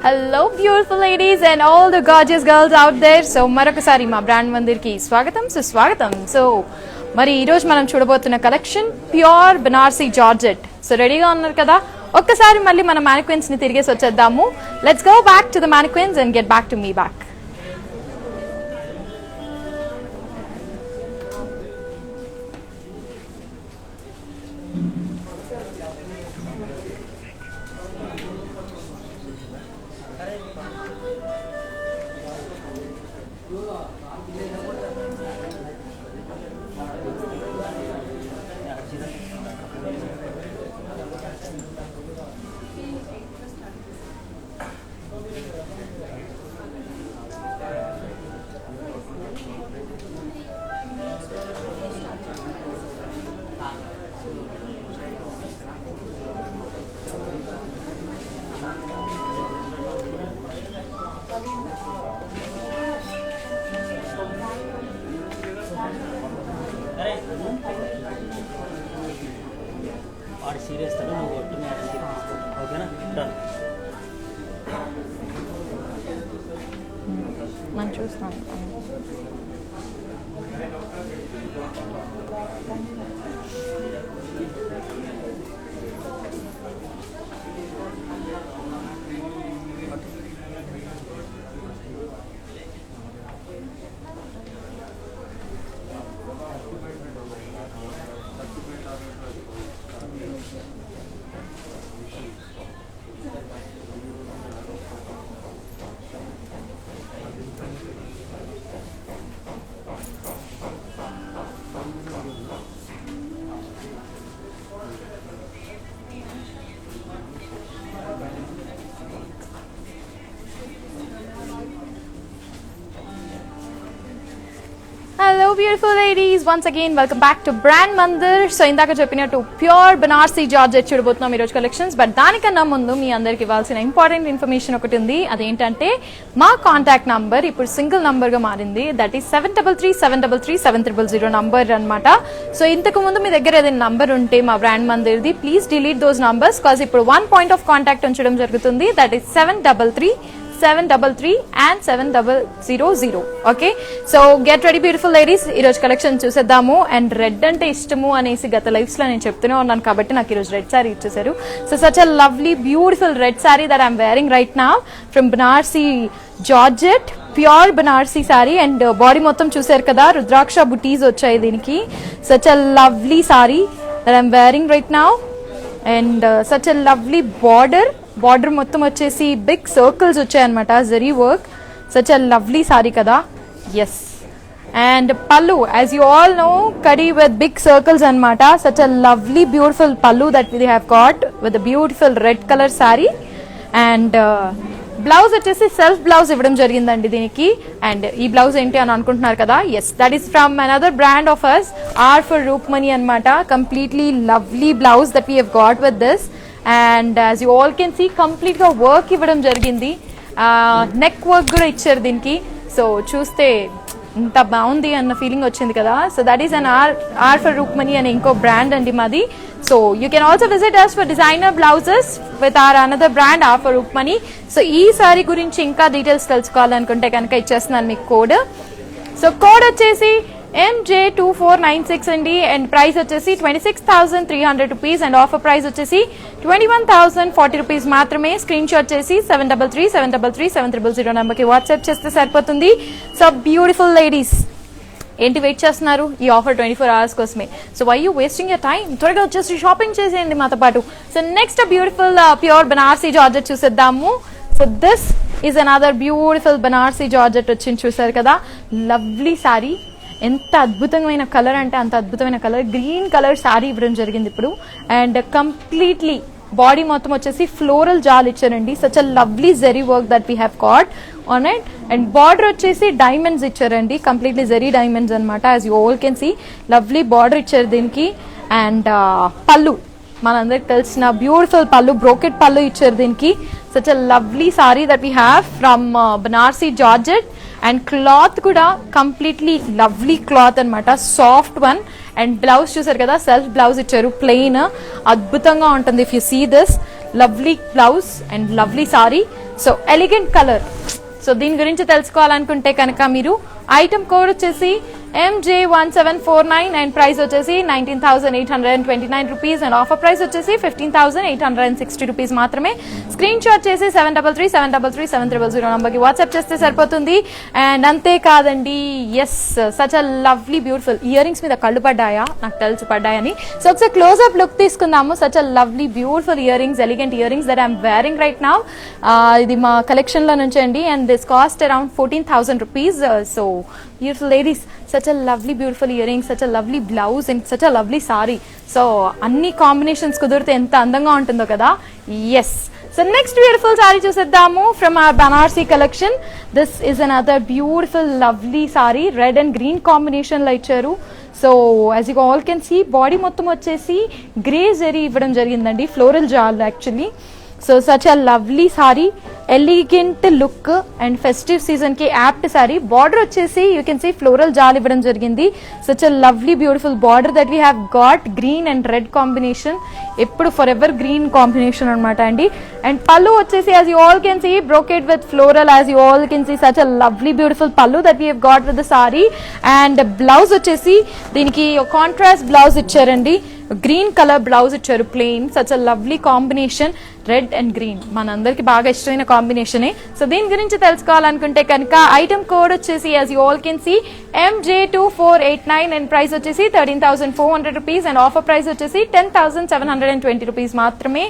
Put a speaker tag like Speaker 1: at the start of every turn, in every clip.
Speaker 1: Hello beautiful ladies and all the gorgeous girls out there. So మరొకసారి మా brand మందిర్కి స్వాగతం సుస్వాగతం. సో మరి ఈరోజు మనం చూడబోతున్న collection pure Banarasi georgette. So రెడీగా ఉన్నారు కదా? ఒక్కసారి మళ్ళీ మన మానిక్విన్స్ ని తిరిగేసి వచ్చేద్దాము. Let's go back to the mannequins and get back to me back. మనం చూస్తాం. Hello beautiful ladies, once again welcome back to Brand Mandir. So ఇందాక చెప్పినట్టు ప్యూర్ బనారసి జార్జెట్ చూడబోతున్నాం ఈరోజు కలెక్షన్స్. బట్ దానికన్నా ముందు మీ అందరికి ఇవ్వాల్సిన ఇంపార్టెంట్ ఇన్ఫర్మేషన్ ఒకటి ఉంది. అదేంటంటే మా కాంటాక్ట్ నంబర్ ఇప్పుడు సింగిల్ నంబర్ గా మారింది. దట్ ఈస్ 7337337000 నంబర్ అన్నమాట. సో ఇంతకు ముందు మీ దగ్గర ఏదైనా నంబర్ ఉంటే మా బ్రాండ్ మందిర్ది please delete those numbers cause ఇప్పుడు 1 పాయింట్ ఆఫ్ కాంటాక్ట్ ఉంచడం జరుగుతుంది. That is 733 and 7000. Okay, so get ready beautiful ladies. ఈరోజు కలెక్షన్ చూసేద్దాము. అండ్ రెడ్ అంటే ఇష్టము అనేసి గత లైఫ్స్ లో నేను చెప్తూనే ఉన్నాను కాబట్టి నాకు ఈరోజు రెడ్ సారీ ఇచ్చేసారు. So such a lovely beautiful red sari that I'm wearing right now from Banarasi georgette, pure Banarasi sari. And body మొత్తం చూసారు కదా, రుద్రాక్ష బుటీస్ వచ్చాయి దీనికి. Such a lovely sari that I'm wearing right now. And such a lovely border మొత్తం వచ్చేసి బిగ్ సర్కిల్స్ వచ్చాయన్నమాట, zari work. Such a lovely sari కదా. Yes, and pallu as you all know కడీ విత్ బిగ్ సర్కిల్స్ అన్నమాట. Such a lovely beautiful pallu that we have got with beautiful red colour sari. And blouse వచ్చేసి self blouse ఇవ్వడం జరిగిందండి దీనికి. And ఈ blouse ఏంటి అని అనుకుంటున్నారు కదా, yes that is from another brand of us, R for Rupmani అన్నమాట. Completely lovely blouse that we have got with this. And as you all can see complete గా వర్క్ ఇవ్వడం జరిగింది, నెక్ వర్క్ కూడా ఇచ్చారు దీనికి. సో చూస్తే ఇంత బాగుంది అన్న ఫీలింగ్ వచ్చింది కదా. So that is an R for Rupmani అనే ఇంకో బ్రాండ్ అండి మాది. So you can also visit us for designer blouses with our another brand R for Rupmani. So ఈ సారీ గురించి ఇంకా డీటెయిల్స్ తెలుసుకోవాలనుకుంటే కనుక ఇచ్చేస్తున్నాను మీకు కోడ్. సో కోడ్ వచ్చేసి MJ2496 అండి. అండ్ ప్రైస్ వచ్చేసి 26,300 రూపీస్. అండ్ ఆఫర్ ప్రైస్ వచ్చేసి 21,040 రూపీస్ మాత్రమే. స్క్రీన్ షాట్ చేసి 733733700 నెంబర్కి వాట్సాప్ చేస్తే సరిపోతుంది. సో బ్యూటిఫుల్ లేడీస్, ఏంటి వెయిట్ చేస్తున్నారు? ఈ ఆఫర్ 24 hours కోసమే. So why you wasting your time? త్వరగా వచ్చేసి షాపింగ్ చేసేయండి మాతో పాటు. So next beautiful pure Banarasi georgette చూసేద్దాము. So this is another beautiful Banarasi georgette వచ్చింది, చూసారు కదా. లవ్లీ సారీ, ఎంత అద్భుతమైన కలర్ అంటే అంత అద్భుతమైన కలర్, గ్రీన్ కలర్ సారీ ఇవ్వడం జరిగింది ఇప్పుడు. అండ్ కంప్లీట్లీ బాడీ మొత్తం వచ్చేసి ఫ్లోరల్ జాల్ ఇచ్చారండి. Such a lovely zari work that we have got on it. And border వచ్చేసి డైమండ్స్ ఇచ్చారండి, కంప్లీట్లీ జెరీ డైమండ్స్ అనమాట. As you all can see lovely border ఇచ్చారు దీనికి. అండ్ పళ్ళు మనందరికి తెలిసిన బ్యూటిఫుల్ పళ్ళు, బ్రోకెట్ పళ్ళు ఇచ్చారు దీనికి. Such a lovely sari that we have from Banarasi georgette. And cloth కూడా కంప్లీట్లీ లవ్లీ క్లాత్ అనమాట, సాఫ్ట్ వన్. అండ్ బ్లౌజ్ చూసారు కదా, సెల్ఫ్ బ్లౌజ్ ఇచ్చారు, ప్లెయిన్, అద్భుతంగా ఉంటుంది. If you see this lovely blouse and lovely sari. So elegant colour. So దీని గురించి తెలుసుకోవాలనుకుంటే కనుక మీరు ఐటమ్ కోడ్ వచ్చేసి MJ1749 అండ్ ప్రైస్ వచ్చేసి 19,829 రూపీస్ అండ్ ఆఫర్ ప్రైస్ వచ్చేసి 15,860 రూపీస్ మాత్రమే. స్క్రీన్ షాట్ చేసి 7337337000 నంబర్కి వాట్సాప్ చేస్తే సరిపోతుంది. అండ్ అంతేకాదండి, yes such a lovely beautiful earrings మీద కళ్ళు పడ్డాయా, నాకు తెలుసు పడ్డాయని. సో ఒకసారి క్లోజ్అప్ లుక్ తీసుకుందాము. Such a lovely beautiful earrings, elegant earrings that I'm wearing right now. ఇది మా కలెక్షన్ లో నుంచి అండి. And this cost around 14,000 rupees. So beautiful ladies, such a lovely beautiful earrings, such a lovely blouse and such a lovely saree. So అన్ని combinations కుదిరితే ఎంత అందంగా ఉంటుందో కదా. Yes, so next beautiful sari చూసేద్దాము from our Banarasi collection. This is another beautiful lovely sari, red and green combination లో ఇచ్చారు. So as you all can see body మొత్తం వచ్చేసి గ్రే జరీ ఇవ్వడం జరిగిందండి, floral jaal actually. So such a lovely sari, elegant look and festive season కి apt sari. Border వచ్చేసి you can see floral జాల్ ఇవ్వడం జరిగింది. Such a lovely beautiful border that we have got, green and red combination, ఎప్పుడు for evergreen combination అనమాట అండి. And పళ్ళు వచ్చేసి as you all can see brocade with floral, as you all can see such a lovely beautiful pallu that we have got with the sari. And blouse వచ్చేసి దీనికి contrast blouse ఇచ్చారండి, green colour blouse ఇచ్చారు plain. Such a lovely combination, red and green మనందరికి బాగా ఇష్టమైన కాంబినేషనే. So దీని గురించి తెలుసుకోవాలనుకుంటే కనుక ఐటమ్ కోడ్ వచ్చేసి as you all can see MJ2489 and price వచ్చేసి 13,400 రూపీస్ అండ్ ఆఫర్ ప్రైస్ వచ్చేసి 10,720 రూపీస్ మాత్రమే.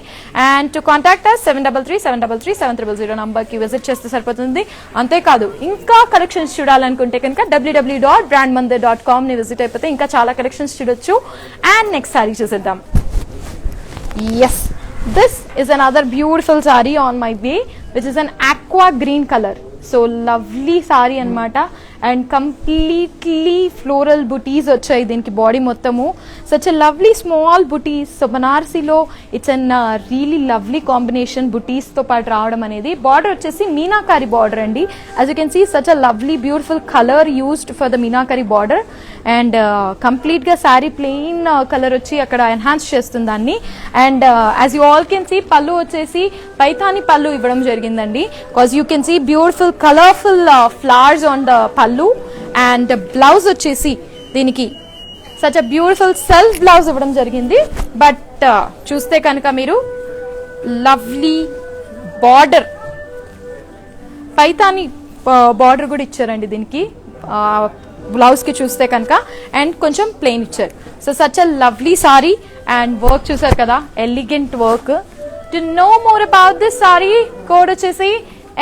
Speaker 1: అండ్ టు కాంటాక్ట్ us 7337337000 నంబర్కి విజిట్ చేస్తే సరిపోతుంది. అంతేకాదు ఇంకా కలెక్షన్స్ చూడాలనుకుంటే కనుక www.brandmandir.com ని విజిట్ అయిపోతే ఇంకా చాలా కలెక్షన్స్ చూడొచ్చు. అండ్ నెక్స్ట్ సారీ చూసేద్దాం. Yes, this is another beautiful saree on my way, which is an aqua green color. So lovely saree anamata and completely floral booties వచ్చాయి దీనికి బాడీ మొత్తము. such a lovely small booties. So Banarasi లో it's an really lovely combination booties తో పాటు రావడం అనేది. Border వచ్చేసి meenakari border అండి. As you can see such a lovely beautiful colour used for the meenakari border. And complete గా శారీ ప్లెయిన్ కలర్ వచ్చి అక్కడ ఎన్హాన్స్ చేస్తుంది దాన్ని. And as you all can see pallu వచ్చేసి పైథాని పళ్ళు ఇవ్వడం జరిగిందండి. Cause you can see beautiful colourful flowers on the pallu. And blouse వచ్చేసి దీనికి such a beautiful self blouse ఇవ్వడం జరిగింది. బట్ చూస్తే కనుక మీరు లవ్లీ బార్డర్, పైథాని బార్డర్ కూడా ఇచ్చారండి దీనికి బ్లౌజ్ కి చూస్తే కనుక. అండ్ కొంచెం ప్లెయిన్ ఇచ్చారు. So such a lovely sari and work చూసారు కదా, elegant work. To know more about this sorry code వచ్చేసి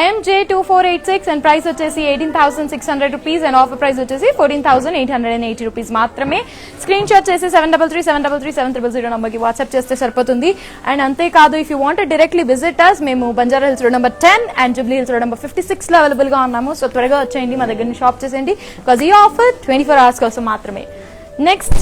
Speaker 1: MJ2486 అండ్ ప్రైస్ వచ్చేసి 18,600 రూపీస్ అండ్ ఆఫర్ ప్రైస్ వచ్చేసి 14,880 రూపీస్ మాత్రమే. స్క్రీన్ షాట్ చేసి 7337337000 నంబర్కి వాట్సాప్ చేస్తే సరిపోతుంది. అండ్ అంతేకాదు, if you want directly visit us, మేము Banjara Hills road number 10 and Jubilee Hills road number 56 లో అవైలబుల్ గా ఉన్నాము. సో త్వరగా వచ్చేయండి, మా దగ్గర షాప్ చేసేయండి. బికాజ్ ఈ ఆఫర్ 24 hours కోసం మాత్రమే. Next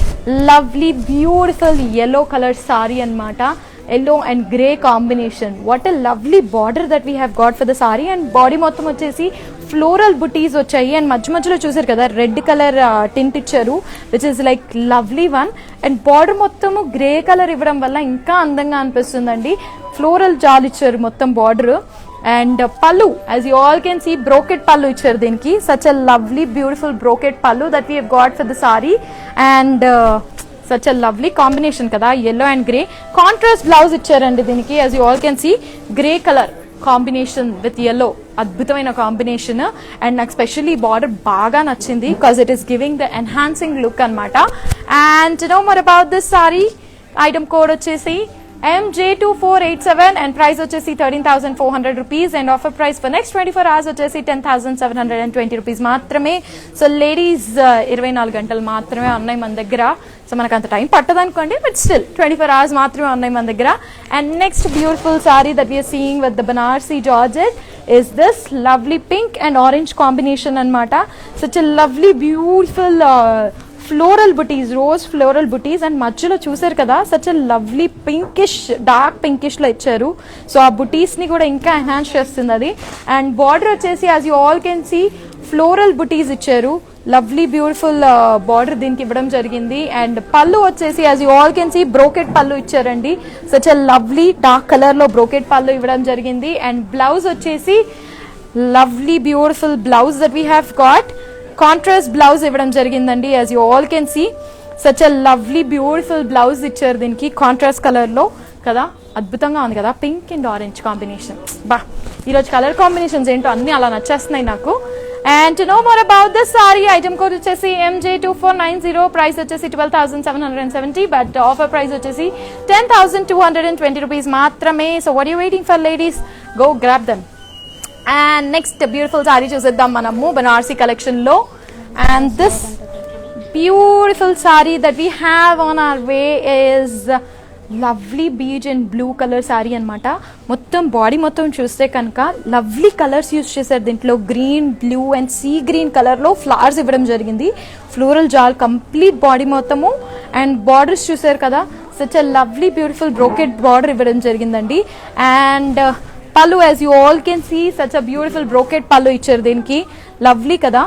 Speaker 1: lovely beautiful yellow colour sorry అన్నమాట. yellow and grey combination. What a lovely border that we have got for the saree. And body మొత్తం వచ్చేసి ఫ్లోరల్ బుటీస్ వచ్చాయి. అండ్ మధ్య మధ్యలో చూసారు కదా రెడ్ కలర్ టింట్ ఇచ్చారు, which is like lovely one. And border మొత్తము గ్రే కలర్ ఇవ్వడం వల్ల ఇంకా అందంగా అనిపిస్తుందండి. ఫ్లోరల్ జాల్ ఇచ్చారు మొత్తం బార్డర్. అండ్ పళ్ళు as you all can see brocade పళ్ళు ఇచ్చారు దీనికి. Such a lovely beautiful brocade pallu that we have got for the sari. And such a lovely combination కదా, yellow and grey. Contrast blouse ఇచ్చారండి దీనికి. As you all can see grey colour combination with yellow, అద్భుతమైన combination. And నాకు specially border బాగా నచ్చింది because it is giving the enhancing look అనమాట. And no more about this sari item code వచ్చేసి MJ2487 and price వచ్చేసి 13,400 rupees and offer price for next 24 hours వచ్చేసి 10,720 rupees మాత్రమే. So ladies 24 గంటలు మాత్రమే ఉన్నాయి మన దగ్గర. సో మనకు అంత టైం పట్టదు అనుకోండి, బట్ స్టిల్ 24 hours మాత్రమే ఉన్నాయి మన దగ్గర. And next beautiful sari that we are seeing with the Banarasi georgette is this lovely pink and orange combination anamata. Such a lovely beautiful floral buttis, rose floral butis. And మధ్యలో చూసారు కదా such a lovely pinkish, dark pinkish లో ఇచ్చారు. So ఆ బుటీస్ ని కూడా ఇంకా enhance చేస్తుంది అది. అండ్ బార్డర్ వచ్చేసి as you all can see floral butis ఇచ్చారు. లవ్లీ బ్యూటిఫుల్ బార్డర్ దీనికి ఇవ్వడం జరిగింది. అండ్ పళ్ళు వచ్చేసి as you all can see brocade పళ్ళు ఇచ్చారండి. Such a lovely dark colour లో బ్రోకెట్ పళ్ళు ఇవ్వడం జరిగింది. అండ్ బ్లౌజ్ వచ్చేసి lovely beautiful blouse that we have got contrast blouse ఇవ్వడం జరిగిందండి. As you all can see such a lovely beautiful blouse ఇచ్చారు దీనికి కాంట్రాస్ట్ కలర్ లో కదా. అద్భుతంగా ఉంది కదా, పింక్ అండ్ ఆరెంజ్ కాంబినేషన్. బా, ఈరోజు కలర్ కాంబినేషన్స్ ఏంటో అన్ని అలా నచ్చేస్తున్నాయి నాకు. And to know more about this sari, item code వచ్చేసి MJ2490, ప్రైస్ వచ్చేసి 12,770, బట్ ఆఫర్ ప్రైస్ వచ్చేసి 10,220 రూపీస్ మాత్రమే. So what you waiting for ladies, go grab them. And next beautiful sari చూసేద్దాం మనము బనారసి కలెక్షన్ లో. And this beautiful sari that we have on our way is lovely beach and blue colour sari అనమాట. మొత్తం body మొత్తం చూస్తే కనుక లవ్లీ కలర్స్ యూజ్ చేశారు దీంట్లో. Green, blue and sea green కలర్లో ఫ్లవర్స్ ఇవ్వడం జరిగింది. ఫ్లోరల్ జాల్ కంప్లీట్ బాడీ మొత్తము. అండ్ బార్డర్స్ చూసారు కదా, such a lovely beautiful brocade border ఇవ్వడం జరిగిందండి. అండ్ పళ్ళు as you all can see such a beautiful brocade పళ్ళు ఇచ్చారు దీనికి. లవ్లీ కదా.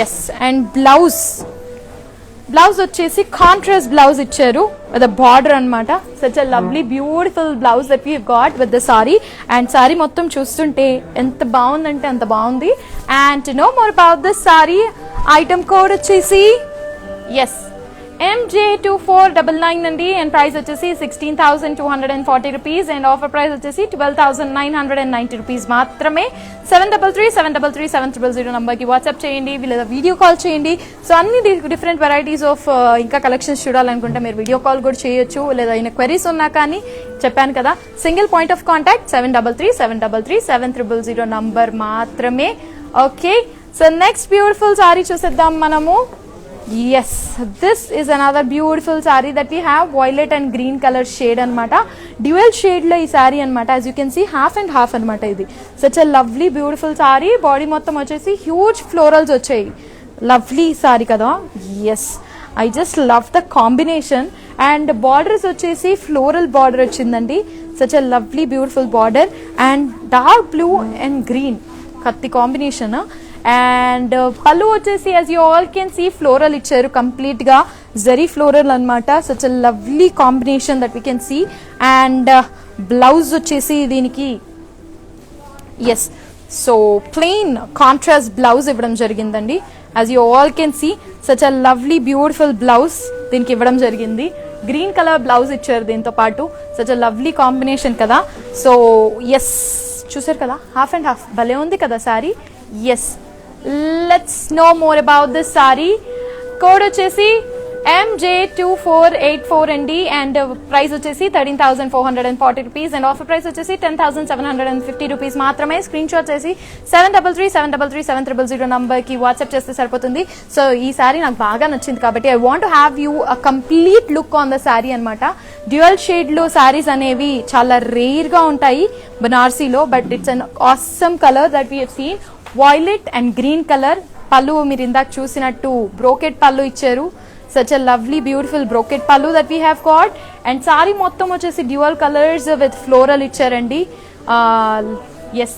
Speaker 1: ఎస్. అండ్ బ్లౌజ్ వచ్చేసి కాంట్రాస్ట్ బ్లౌజ్ ఇచ్చారు విత్ బార్డర్ అనమాట. Such a lovely beautiful blouse that we got with the sari. And sari మొత్తం చూస్తుంటే ఎంత బాగుందంటే అంత బాగుంది. And to know more about this sari, item code వచ్చేసి ఎస్ MJ2499 అండి. అండ్ ప్రైస్ వచ్చేసి 16,240 రూపీస్. అండ్ ఆఫర్ ప్రైస్ వచ్చేసి 12,990 రూపీస్ మాత్రమే. 7337337000 నంబర్కి వాట్సాప్ చేయండి, లేదా వీడియో కాల్ చేయండి. సో అన్ని డిఫరెంట్ వెరైటీస్ ఆఫ్ ఇంకా కలెక్షన్స్ చూడాలనుకుంటే మీరు వీడియో కాల్ కూడా చేయొచ్చు, లేదా ఏమైనా క్వెరీస్ ఉన్నా కానీ చెప్పాను కదా, single point of contact 7337337000 number మాత్రమే. Okay, so next beautiful sari చూసేద్దాం మనము. Yes, this is another beautiful saree that we have, violet and green color shade anamata. Dual shade lo ee saree anamata. As you can see, half and half anamata idi. Such a lovely beautiful saree. Body mottham vachesi huge florals vachayi. Lovely saree kada. Yes, I just love the combination. And borders vachesi floral border ochindandi. Such a lovely beautiful border and dark blue and green katti combination. And పళ్ళు వచ్చేసి as you all can see floral ఇచ్చారు, complete గా zari floral అనమాట. Such a lovely combination that we can see. And blouse వచ్చేసి దీనికి yes so plain contrast blouse ఇవ్వడం జరిగిందండి. As you all can see such a lovely beautiful blouse దీనికి ఇవ్వడం జరిగింది. గ్రీన్ కలర్ బ్లౌజ్ ఇచ్చారు దీంతో పాటు. సచ్ అ లవ్లీ కాంబినేషన్ కదా. సో ఎస్, చూసారు కదా, హాఫ్ అండ్ హాఫ్ భలే ఉంది కదా sari. Yes, let's know more about this saree. Code వచ్చేసి MJ2484 అండి. అండ్ ప్రైస్ వచ్చేసి 13,440 రూపీస్. అండ్ ఆఫర్ ప్రైస్ వచ్చేసి 10,750 రూపీస్ మాత్రమే. స్క్రీన్ షాట్ చేసి 7337337000 నంబర్కి వాట్సాప్ చేస్తే సరిపోతుంది. సో ఈ శారీ నాకు బాగా నచ్చింది కాబట్టి I want to have you a complete look on the sari అనమాట. డ్యూయల్ షేడ్లో శారీస్ అనేవి చాలా రేర్గా ఉంటాయి బనారసీలో, but it's an awesome colour that we have seen. Violet and green colour pallu మీరు ఇందాక చూసినట్టు బ్రోకెట్ పళ్ళు ఇచ్చారు. Such a lovely beautiful brocade pallu that we have got. And sari మొత్తం వచ్చేసి డ్యూయల్ కలర్స్ విత్ ఫ్లోరల్ ఇచ్చారండి. ఎస్,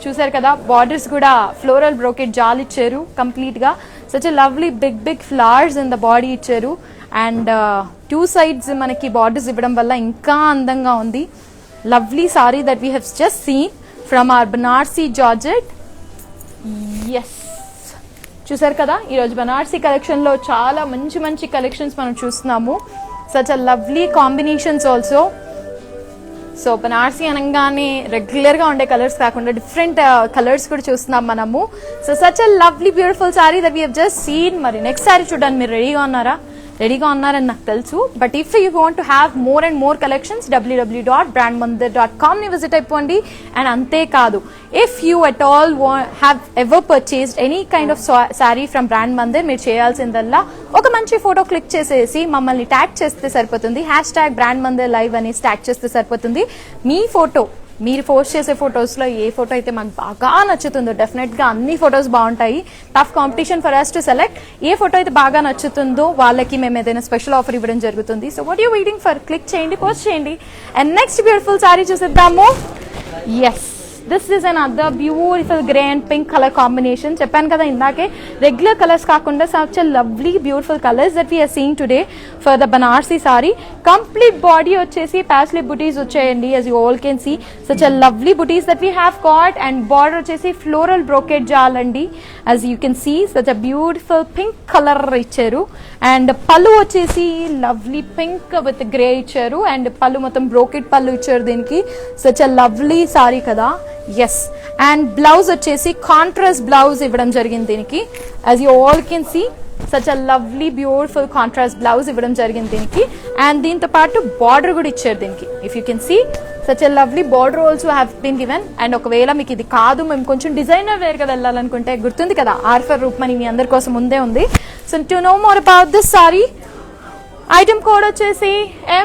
Speaker 1: చూసారు కదా, బార్డర్స్ కూడా ఫ్లోరల్ బ్రోకెట్ జాల్ ఇచ్చారు కంప్లీట్ గా. Such a lovely big flowers in the body ఇచ్చారు. అండ్ టూ సైడ్స్ మనకి బార్డర్స్ ఇవ్వడం వల్ల ఇంకా అందంగా ఉంది. Lovely sari that we have just seen from our Banarasi georgette. Yes, చూసారు కదా, ఈరోజు బనారసి కలెక్షన్లో చాలా మంచి కలెక్షన్స్ మనం చూస్తున్నాము. Such a lovely combinations also. So Banarasi అనగానే రెగ్యులర్గా ఉండే కలర్స్ కాకుండా డిఫరెంట్ కలర్స్ కూడా చూస్తున్నాం మనము. So such a lovely beautiful sari that we have just seen. మరి నెక్స్ట్ సారీ చూడడానికి మీరు రెడీగా ఉన్నారని నాకు తెలుసు. But if you want to have more and more collections www.brandmandir.com ని విజిట్ అయిపోండి. అండ్ అంతేకాదు, if you at all have ever purchased any kind of sari from brand Mandir, మీరు చేయాల్సిందల్లా ఒక మంచి ఫోటో క్లిక్ చేసేసి మమ్మల్ని ట్యాగ్ చేస్తే సరిపోతుంది. #brandmandir_live అని ట్యాగ్ చేస్తే సరిపోతుంది. మీ ఫోటో మీరు పోస్ట్ చేసే ఫొటోస్లో ఏ ఫోటో అయితే మాకు బాగా నచ్చుతుందో, డెఫినెట్గా అన్ని ఫొటోస్ బాగుంటాయి. Tough competition for us to select. ఏ ఫోటో అయితే బాగా నచ్చుతుందో వాళ్ళకి మేము ఏదైనా స్పెషల్ ఆఫర్ ఇవ్వడం జరుగుతుంది. So what you waiting for? Click చేయండి, పోస్ట్ చేయండి. అండ్ నెక్స్ట్ బ్యూటిఫుల్ సారీ చూసేద్దాము. Yes, this is another beautiful grey and pink colour combination. చెప్పాను కదా ఇందాకే, రెగ్యులర్ కలర్స్ కాకుండా such lovely beautiful colours that we are seeing today for the Banarasi sari. Complete body వచ్చేసి paisley బుటీస్ వచ్చాయండి. as you all can see such a lovely booties that we have got, and border వచ్చేసి floral brocade జాల్ అండి. as you can see such a beautiful pink color ఇచ్చారు. And పళ్ళు వచ్చేసి lovely pink with grey ఇచ్చారు. And pallu మొత్తం brocade పళ్ళు ఇచ్చారు దీనికి. such a lovely సారీ కదా. ఎస్, అండ్ బ్లౌజ్ వచ్చేసి కాంట్రాస్ట్ బ్లౌజ్ ఇవ్వడం జరిగింది దీనికి. as you all can see such a lovely beautiful contrast blouse ఇవ్వడం జరిగింది దీనికి. అండ్ దీంతో పాటు బార్డర్ కూడా ఇచ్చారు దీనికి. If you can see such a lovely border also have been given. And ఒకవేళ మీకు ఇది కాదు, మేము కొంచెం డిజైనర్ వేర్ గా వెళ్ళాలనుకుంటే, గుర్తుంది కదా ఆర్ఫర్ రూప్మణి మీ అందరి కోసం ముందే ఉంది. So to know more about this sari, item code వచ్చేసి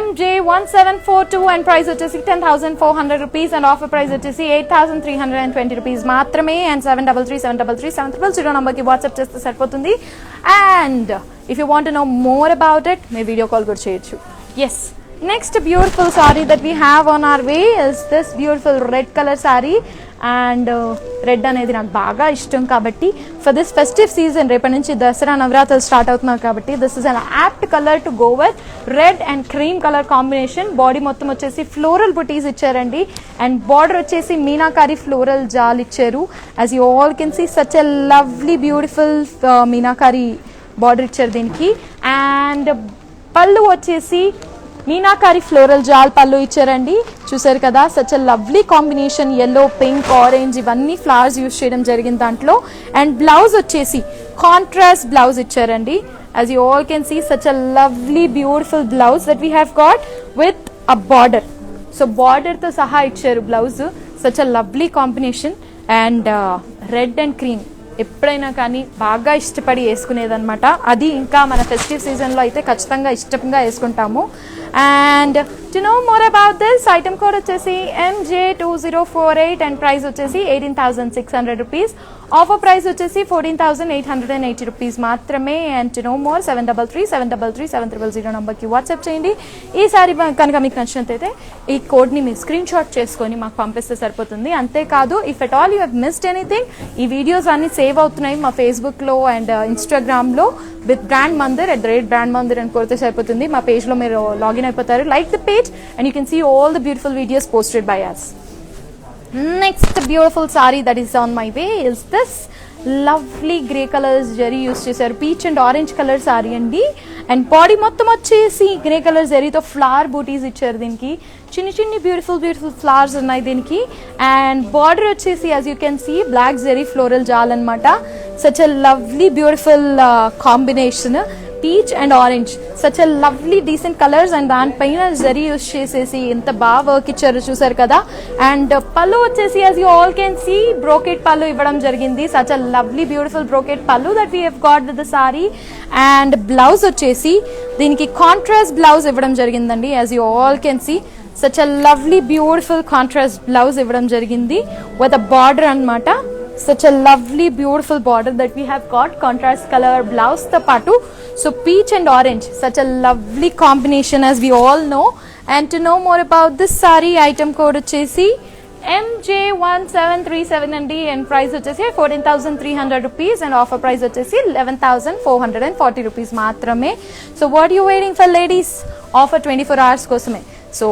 Speaker 1: MJ1742 అండ్ ప్రైస్ వచ్చేసి 10,400 రూపీస్. అండ్ ఆఫర్ ప్రైస్ వచ్చేసి 8,320 రూపీస్ మాత్రమే. అండ్ 7337337000 నంబర్కి వాట్సాప్ చేస్తే సరిపోతుంది. And if you want know more about it, మీ వీడియో కాల్ కూడా చేయొచ్చు. Yes, next beautiful sari that we have on our way is this beautiful red colour sari. And red అనేది నాకు బాగా ఇష్టం కాబట్టి ఫర్ దిస్ ఫెస్టివ్ సీజన్, రేపటి నుంచి దసరా నవరాత్రులు స్టార్ట్ అవుతున్నారు కాబట్టి this is an apt colour to go with. Red and cream colour combination. Body మొత్తం వచ్చేసి ఫ్లోరల్ బుటీస్ ఇచ్చారండి. అండ్ బార్డర్ వచ్చేసి మీనాకారి ఫ్లోరల్ జాల్ ఇచ్చారు. as you all can see such a lovely beautiful meenakari border ఇచ్చారు దీనికి. అండ్ పళ్ళు వచ్చేసి మీనాకారి ఫ్లోరల్ జాల్ పళ్ళు ఇచ్చారండి. చూసారు కదా, such a lovely combination. Yellow, pink, orange ఇవన్నీ ఫ్లవర్స్ యూజ్ చేయడం జరిగింది దాంట్లో. అండ్ బ్లౌజ్ వచ్చేసి కాంట్రాస్ట్ బ్లౌజ్ ఇచ్చారండి. as you all can see such a lovely beautiful blouse that we have got with a border. so border తో సహా ఇచ్చారు blouse. such a lovely combination. And red and cream ఎప్పుడైనా కానీ బాగా ఇష్టపడి వేసుకునేదన్నమాట. అది ఇంకా మన ఫెస్టివ్ సీజన్లో అయితే ఖచ్చితంగా ఇష్టంగా వేసుకుంటాము. And to know more about this, item code వచ్చేసి MJ2048 అండ్ ప్రైస్ వచ్చేసి 18,600 రూపీస్. ఆఫర్ ప్రైస్ వచ్చేసి 14,880 రూపీస్ మాత్రమే. అండ్ టు నో మోర్ 7337337000 నంబర్కి వాట్సాప్ చేయండి. ఈసారి కనుక మీకు నచ్చినట్లయితే ఈ కోడ్ని మీరు స్క్రీన్ షాట్ చేసుకొని మాకు పంపిస్తే సరిపోతుంది. అంతేకాదు, if at all you have missed anything, ఈ వీడియోస్ అన్ని సేవ్ అవుతున్నాయి మా ఫేస్బుక్లో అండ్ ఇన్స్టాగ్రామ్లో with brand Mandir @brand mandir అని కొడితే సరిపోతుంది. మా పేజ్లో మీరు లాగిన్ అయిపోతారు. Like the page and you can see all the beautiful videos posted by us. Next beautiful saree that is on my way is this lovely grey colors zari use చేశారు. Peach and orange colour sari అండి. And body మొత్తం వచ్చేసి grey colour జరీతో flower booties ఇచ్చారు దీనికి. చిన్ని చిన్ని beautiful flowers ఉన్నాయి దీనికి. అండ్ బార్డర్ వచ్చేసి as you can see black zari floral jaal అనమాట. such a lovely beautiful combination. Peach and orange such a lovely decent colours. And దానిపైన జరీ యూస్ చేసేసి ఎంత బాగా వర్క్ ఇచ్చారు చూసారు కదా. అండ్ పళ్ళు వచ్చేసి as you all can see brocade పళ్ళు ఇవ్వడం జరిగింది. Such a lovely beautiful brocade pallu that we have got with the sari. And blouse వచ్చేసి దీనికి కాంట్రాస్ట్ బ్లౌజ్ ఇవ్వడం జరిగిందండి. as you all can see such a lovely beautiful contrast blouse ఇవ్వడం జరిగింది with a border అన్నమాట. such a lovely beautiful border that we have got. contrast color blouse తో పాటు. so peach and orange, such a lovely combination as we all know. and to know more about this saree, item code వచ్చేసి MJ1737 అండి. And price వచ్చేసి 14,300 rupees. And offer price వచ్చేసి 11,440 rupees మాత్రమే. So what you waiting for ladies? Offer 24 hours కోసమే. So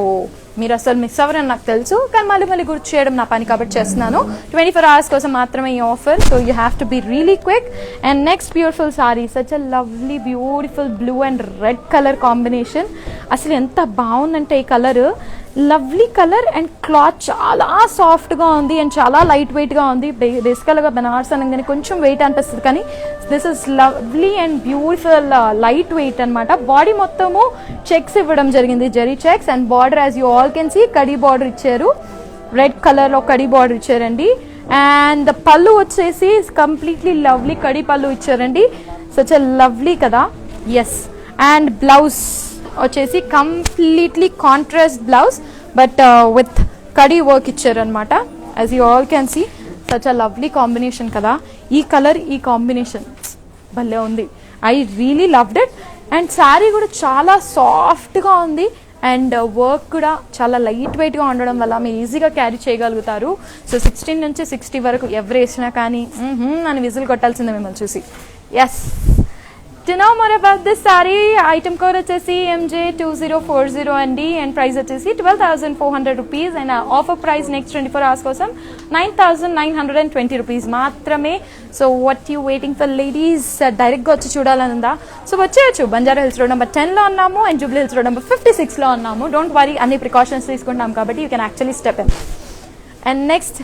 Speaker 1: మీరు అసలు miss అవ్వరని నాకు తెలుసు, కానీ మళ్ళీ గుర్తు చేయడం నా పని కాబట్టి చేస్తున్నాను. 24 hours కోసం మాత్రమే ఈ offer. So you have to be really quick. And next beautiful sorry, such a lovely beautiful blue and red colour combination. అసలు ఎంత బాగుందంటే ఈ colour, lovely colour and cloth చాలా సాఫ్ట్గా ఉంది అండ్ చాలా లైట్ వెయిట్గా ఉంది. బేసికల్గా బనారస్ అనగానే కొంచెం వెయిట్ అనిపిస్తుంది, కానీ this is lovely and beautiful light weight అనమాట. బాడీ మొత్తము చెక్స్ ఇవ్వడం జరిగింది, zari checks. And border as you all can see కడీ బార్డర్ ఇచ్చారు. రెడ్ కలర్లో కడీ బార్డర్ ఇచ్చారండి. అండ్ పళ్ళు వచ్చేసి కంప్లీట్లీ లవ్లీ కడీ పళ్ళు ఇచ్చారండి. సచ్ అ లవ్లీ కదా. ఎస్. అండ్ బ్లౌజ్ వచ్చేసి completely contrast blouse but with కడీ వర్క్ ఇచ్చారు అనమాట. As you all can see such a lovely combination కదా. ఈ కలర్, ఈ కాంబినేషన్ భలే ఉంది. I really loved it. And sari కూడా చాలా సాఫ్ట్గా ఉంది అండ్ వర్క్ కూడా చాలా లైట్ వెయిట్గా ఉండడం వల్ల మీరు ఈజీగా క్యారీ చేయగలుగుతారు. సో 16 నుంచి 60 వరకు ఎవరు వేసినా కానీ అని విజిల్ కొట్టాల్సిందే మిమ్మల్ని చూసి. Yes, to know more about this saree, item code వచ్చేసి MJ2040 అండి, అండ్ ప్రైస్ వచ్చేసి 12,400 rupees, and offer price next 24 hours కోసం 9,920 రూపీస్ మాత్రమే. So what you waiting for ladies? డైరెక్ట్గా వచ్చి చూడాలనుందా? సో వచ్చేయచ్చు. బంజారా హిల్స్ రోడ్ నెంబర్ 10లో ఉన్నాము and Jubilee Hills road number 56లో ఉన్నాము. డోంట్ వరీ, అన్ని ప్రికాషన్స్ తీసుకుంటాం కాబట్టి you can actually step in. And next,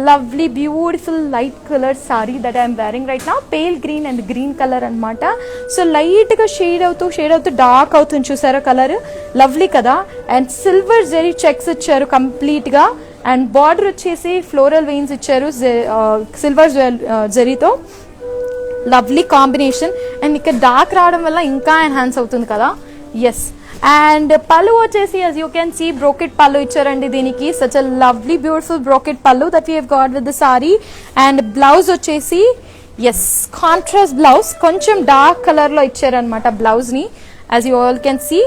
Speaker 1: lovely beautiful light color saree that I am wearing right now, pale green and green color anamata. So light ga shade avutu dark avutundi chusara color, lovely kada. And silver zari checks icharu complete ga, and border vachesi floral veins icharu silver zari tho, lovely combination. And ikka dark raadam valla inka enhance avutundi kada. Yes. And pallu వచ్చేసి as you can see brocade pallu ఇచ్చారండి దీనికి. such a lovely beautiful brocade pallu that we have got with the saree. And blouse వచ్చేసి yes contrast blouse, కొంచెం dark colour లో ఇచ్చారన్నమాట blouse ని. as you all can see,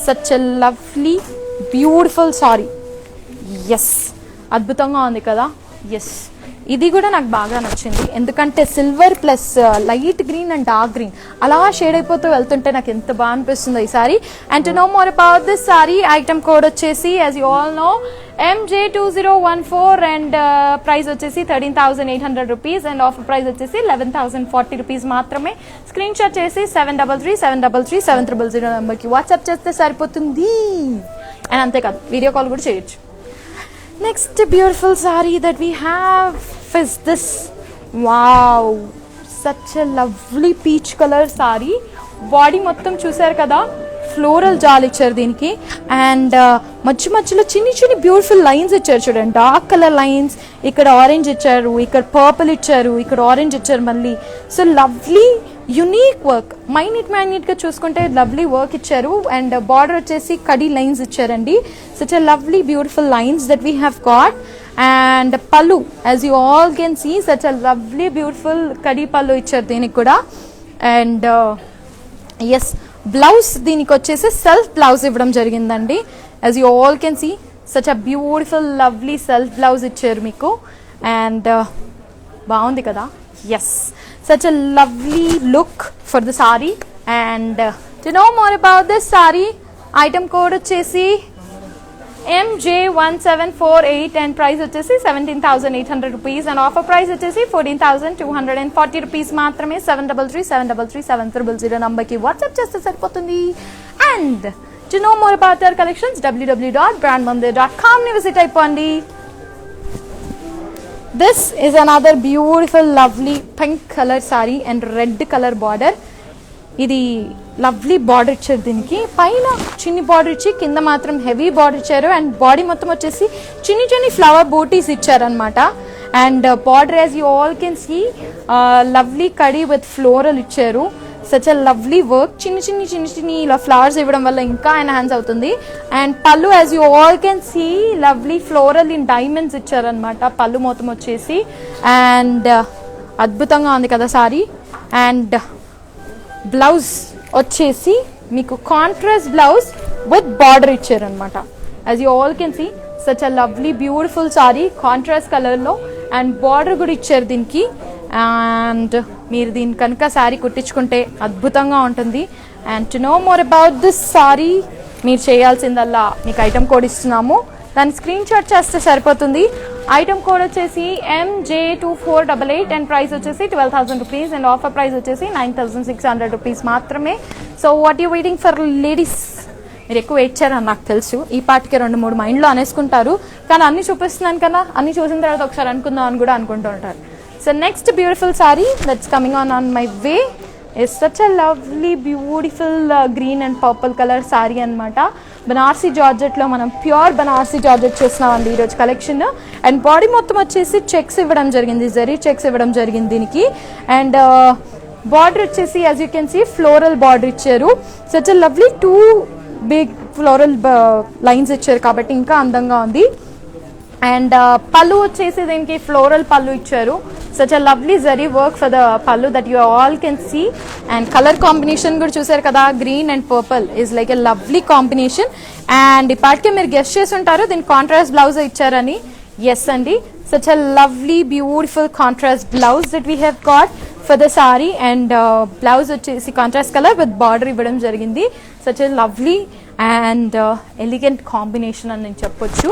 Speaker 1: such a lovely beautiful saree. yes, అద్భుతంగా ఉంది కదా. yes, ఇది కూడా నాకు బాగా నచ్చింది, ఎందుకంటే silver plus light green and dark green అలా షేడ్ అయిపోతూ వెళ్తుంటే నాకు ఎంత బాగా అనిపిస్తుందో ఈ sari. And to know more about this sari, item code వచ్చేసి as you all know MJ2014, and price వచ్చేసి 13,800 రూపీస్, అండ్ ఆఫర్ ప్రైస్ వచ్చేసి 11,040 రూపీస్ మాత్రమే. స్క్రీన్ షాట్ చేసి 7337337000 నెంబర్కి వాట్సాప్ చేస్తే సరిపోతుంది. అండ్ అంతేకాదు, వీడియో కాల్ కూడా చేయొచ్చు. Next beautiful saree that we have is this. Wow, such a lovely peach color saree. Body మొత్తం చూసారు కదా, ఫ్లోరల్ జాల్ ఇచ్చారు దీనికి. అండ్ మధ్యలో చిన్ని బ్యూటిఫుల్ లైన్స్ ఇచ్చారు చూడండి, డార్క్ కలర్ లైన్స్. ఇక్కడ ఆరెంజ్ ఇచ్చారు, ఇక్కడ పర్పుల్ ఇచ్చారు, ఇక్కడ ఆరెంజ్ ఇచ్చారు మళ్ళీ. సో లవ్లీ యునీక్ వర్క్, మైన్యూట్గా చూసుకుంటే లవ్లీ వర్క్ ఇచ్చారు. అండ్ బార్డర్ వచ్చేసి కడీ లైన్స్ ఇచ్చారండి. such a lovely beautiful lines that we have got. And pallu, as you all can see, such a lovely beautiful kadi pallu icharu deeniki kuda. And yes, blouse deeniki vachesi self blouse ivvadam jarigindandi. as you all can see, such a beautiful lovely self blouse icharu meeku. And baagundi kada. yes, such a lovely look for the saree. And to know more about this saree, item code vachesi MJ1748, and price వచ్చేసి 17,800 rupees, and offer price వచ్చేసి 14,240 rupees మాత్రమే. 7337337000 నంబర్కి WhatsApp చేస్తే సరిపోతుంది. And to know more about our collections, www.brandmandir.com ని visit అయిపోండి. This is another beautiful lovely pink color saree and red color border. ఇది lovely border ఇచ్చారు దీనికి, పైన చిన్ని బార్డర్ ఇచ్చి కింద మాత్రం హెవీ బార్డర్ ఇచ్చారు. అండ్ బాడీ మొత్తం వచ్చేసి చిన్ని ఫ్లవర్ బూటీస్ ఇచ్చారనమాట. And border as you all can see lovely కడీ విత్ ఫ్లోరల్ ఇచ్చారు. సచ్ అ లవ్లీ వర్క్, చిన్ని ఇలా ఫ్లవర్స్ ఇవ్వడం వల్ల ఇంకా ఎన్హాన్స్ అవుతుంది. అండ్ పళ్ళు as you all can see lovely floral in diamonds ఇచ్చారనమాట పళ్ళు మొత్తం వచ్చేసి. అండ్ అద్భుతంగా ఉంది కదా సారీ. అండ్ బ్లౌజ్ వచ్చేసి మీకు కాంట్రాస్ట్ బ్లౌజ్ విత్ బార్డర్ ఇచ్చారనమాట. As you all can see, such a lovely beautiful sari contrast కలర్లో. అండ్ బార్డర్ కూడా ఇచ్చారు దీనికి. అండ్ మీరు దీని కనుక శారీ కుట్టించుకుంటే అద్భుతంగా ఉంటుంది. And to know more about this sorry, మీరు చేయాల్సిందల్లా మీకు ఐటమ్ కోడ్ ఇస్తున్నాము, దాన్ని స్క్రీన్ షాట్ చేస్తే సరిపోతుంది. ఐటమ్ కోడ్ వచ్చేసి MJ2488, అండ్ ప్రైస్ వచ్చేసి 12,000 రూపీస్, అండ్ ఆఫర్ ప్రైస్ వచ్చేసి 9,600 రూపీస్ మాత్రమే. So what you waiting for ladies? మీరు ఎక్కువ వెయిట్ చేయాలని నాకు తెలుసు, ఈ పాటికి 2-3 మైండ్లో అనేసుకుంటారు. కానీ అన్ని చూపిస్తున్నాను కదా, అన్ని చూసిన తర్వాత ఒకసారి అనుకుందాం అని కూడా అనుకుంటూ ఉంటారు. So next beautiful sorry that's coming on my way is such a lovely beautiful green and purple color saree అనమాట. బనారసీ జార్జెట్లో మనం ప్యూర్ బనారసీ జార్జెట్ చూస్తున్నామండి ఈరోజు కలెక్షన్. అండ్ బాడీ మొత్తం వచ్చేసి చెక్స్ ఇవ్వడం జరిగింది, జరీ చెక్స్ ఇవ్వడం జరిగింది దీనికి. అండ్ బార్డర్ వచ్చేసి as you can see floral border ఇచ్చారు. Such a lovely 2 big floral lines ఇచ్చారు కాబట్టి ఇంకా అందంగా ఉంది. అండ్ పళ్ళు వచ్చేసి దీనికి ఫ్లోరల్ పళ్ళు ఇచ్చారు. Such a lovely zari work for the pallu that you all can see. And colour combination కూడా చూసారు కదా, green and purple is like a lovely combination. And ఇప్పటికే మీరు గెస్ట్ చేసి ఉంటారు దీనికి కాంట్రాస్ట్ బ్లౌజ్ ఇచ్చారని. ఎస్ అండి, such a lovely beautiful contrast blouse that we have got for the sari. And blouse వచ్చేసి కాంట్రాస్ట్ కలర్ విత్ బార్డర్ ఇవ్వడం జరిగింది. Such a lovely and elegant combination అని నేను చెప్పొచ్చు.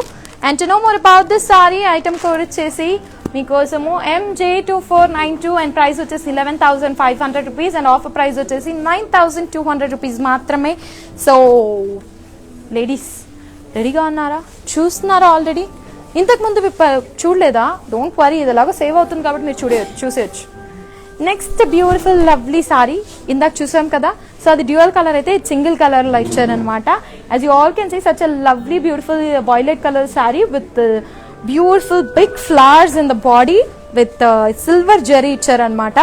Speaker 1: And to know more about this sari, item code వచ్చేసి మీకోసము MJ2492 and price వచ్చేసి 11,500 rupees and offer price వచ్చేసి 9,200 rupees మాత్రమే. సో లేడీస్ రెడీగా ఉన్నారా? చూస్తున్నారా ఆల్రెడీ? ఇంతకుముందు చూడలేదా? డోంట్ వరీ, ఇది ఎలాగో సేవ్ అవుతుంది కాబట్టి మీరు చూసేయచ్చు. నెక్స్ట్ బ్యూటిఫుల్ లవ్లీ సారీ ఇందాక చూసాం కదా, సో అది డ్యూయల్ కలర్ అయితే సింగిల్ కలర్ లో ఇచ్చారనమాట. As you all can see such a lovely beautiful violet colour sari with beautiful big flowers in the body with silver zari ఇచ్చారనమాట.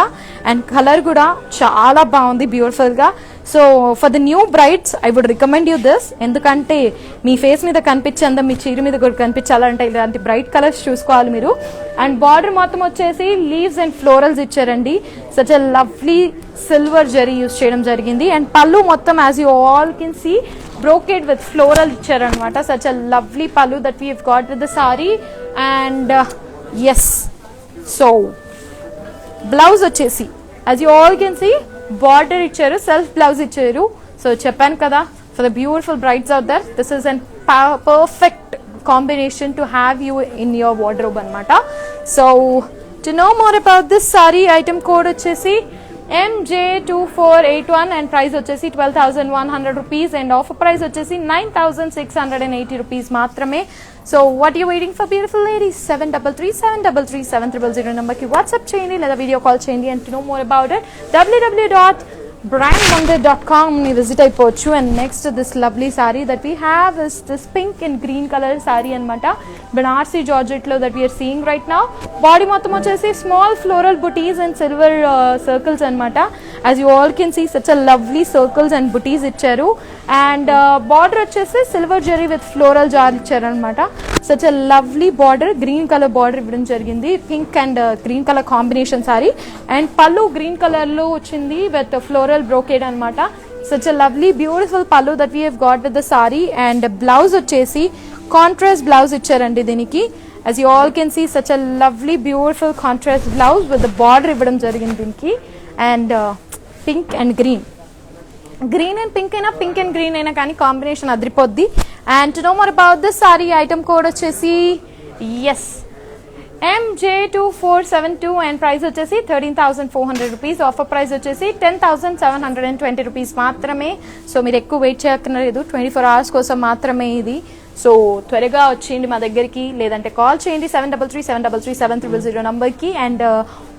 Speaker 1: అండ్ కలర్ కూడా చాలా బాగుంది బ్యూటిఫుల్ గా. So for the new brides I would recommend you this. ఎందుకంటే మీ face మీద కనిపించేంత మీ చీర మీద కూడా కనిపించాలంటే ఇలాంటి బ్రైట్ కలర్స్ చూసుకోవాలి మీరు. అండ్ బార్డర్ మొత్తం వచ్చేసి లీవ్స్ అండ్ ఫ్లోరల్స్ ఇచ్చారండి. Such a lovely silver zari use చేయడం జరిగింది. అండ్ పళ్ళు మొత్తం as you all can see brocade with floral ఇచ్చారనమాట. Such a lovely pallu that we have got with the sari. And yes, so blouse వచ్చేసి as you all can see border ఇచ్చారు, self blouse ఇచ్చారు. So చెప్పాను కదా, for the beautiful brides out there this is an perfect combination to have you in your wardrobe అనమాట. So to know more about this sari, item code వచ్చేసి MJ2481 and price వచ్చేసి 12,100 rupees and offer price వచ్చేసి 9,680 rupees మాత్రమే. So what you waiting for beautiful ladies? 7337337000 నెంబర్కి WhatsApp చేయండి లేదా video call చేయండి. And to know more about it www.brandmandir.com ని visit అయిపోవచ్చు. And next this lovely sari that we have is this pink and green colour sari అనమాట. Banarasi georgette లో that we are seeing right now. Body మొత్తం వచ్చేసి small floral butis and silver circles అనమాట. As you all can see such a lovely circles and butis ఇచ్చారు. And border వచ్చేసి silver zari with floral జార్ ఇచ్చారనమాట. Such a lovely border, green colour border ఇవ్వడం జరిగింది. Pink and green colour combination sari. And pallu green colour లో వచ్చింది with floral brocade అనమాట. Such a lovely beautiful pallu that we have got with the sari. And blouse వచ్చేసి contrast blouse ఇచ్చారండి దీనికి. As you all can see such a lovely beautiful contrast blouse with the border ఇవ్వడం జరిగింది దీనికి. And pink and green, green and pink అయినా pink and green అయినా కానీ combination అదిరిపోద్ది. And to know more about this sari, item code వచ్చేసి is MJ2472 and price వచ్చేసి 13,400 rupees. Offer price వచ్చేసి 10,720 రూపీస్ మాత్రమే. సో మీరు ఎక్కువ వెయిట్ చేయక్కర్లేదు, 24 అవర్స్ కోసం మాత్రమే ఇది. సో త్వరగా వచ్చేయండి మా దగ్గరికి, లేదంటే కాల్ చేయండి 7337337000 నంబర్కి. And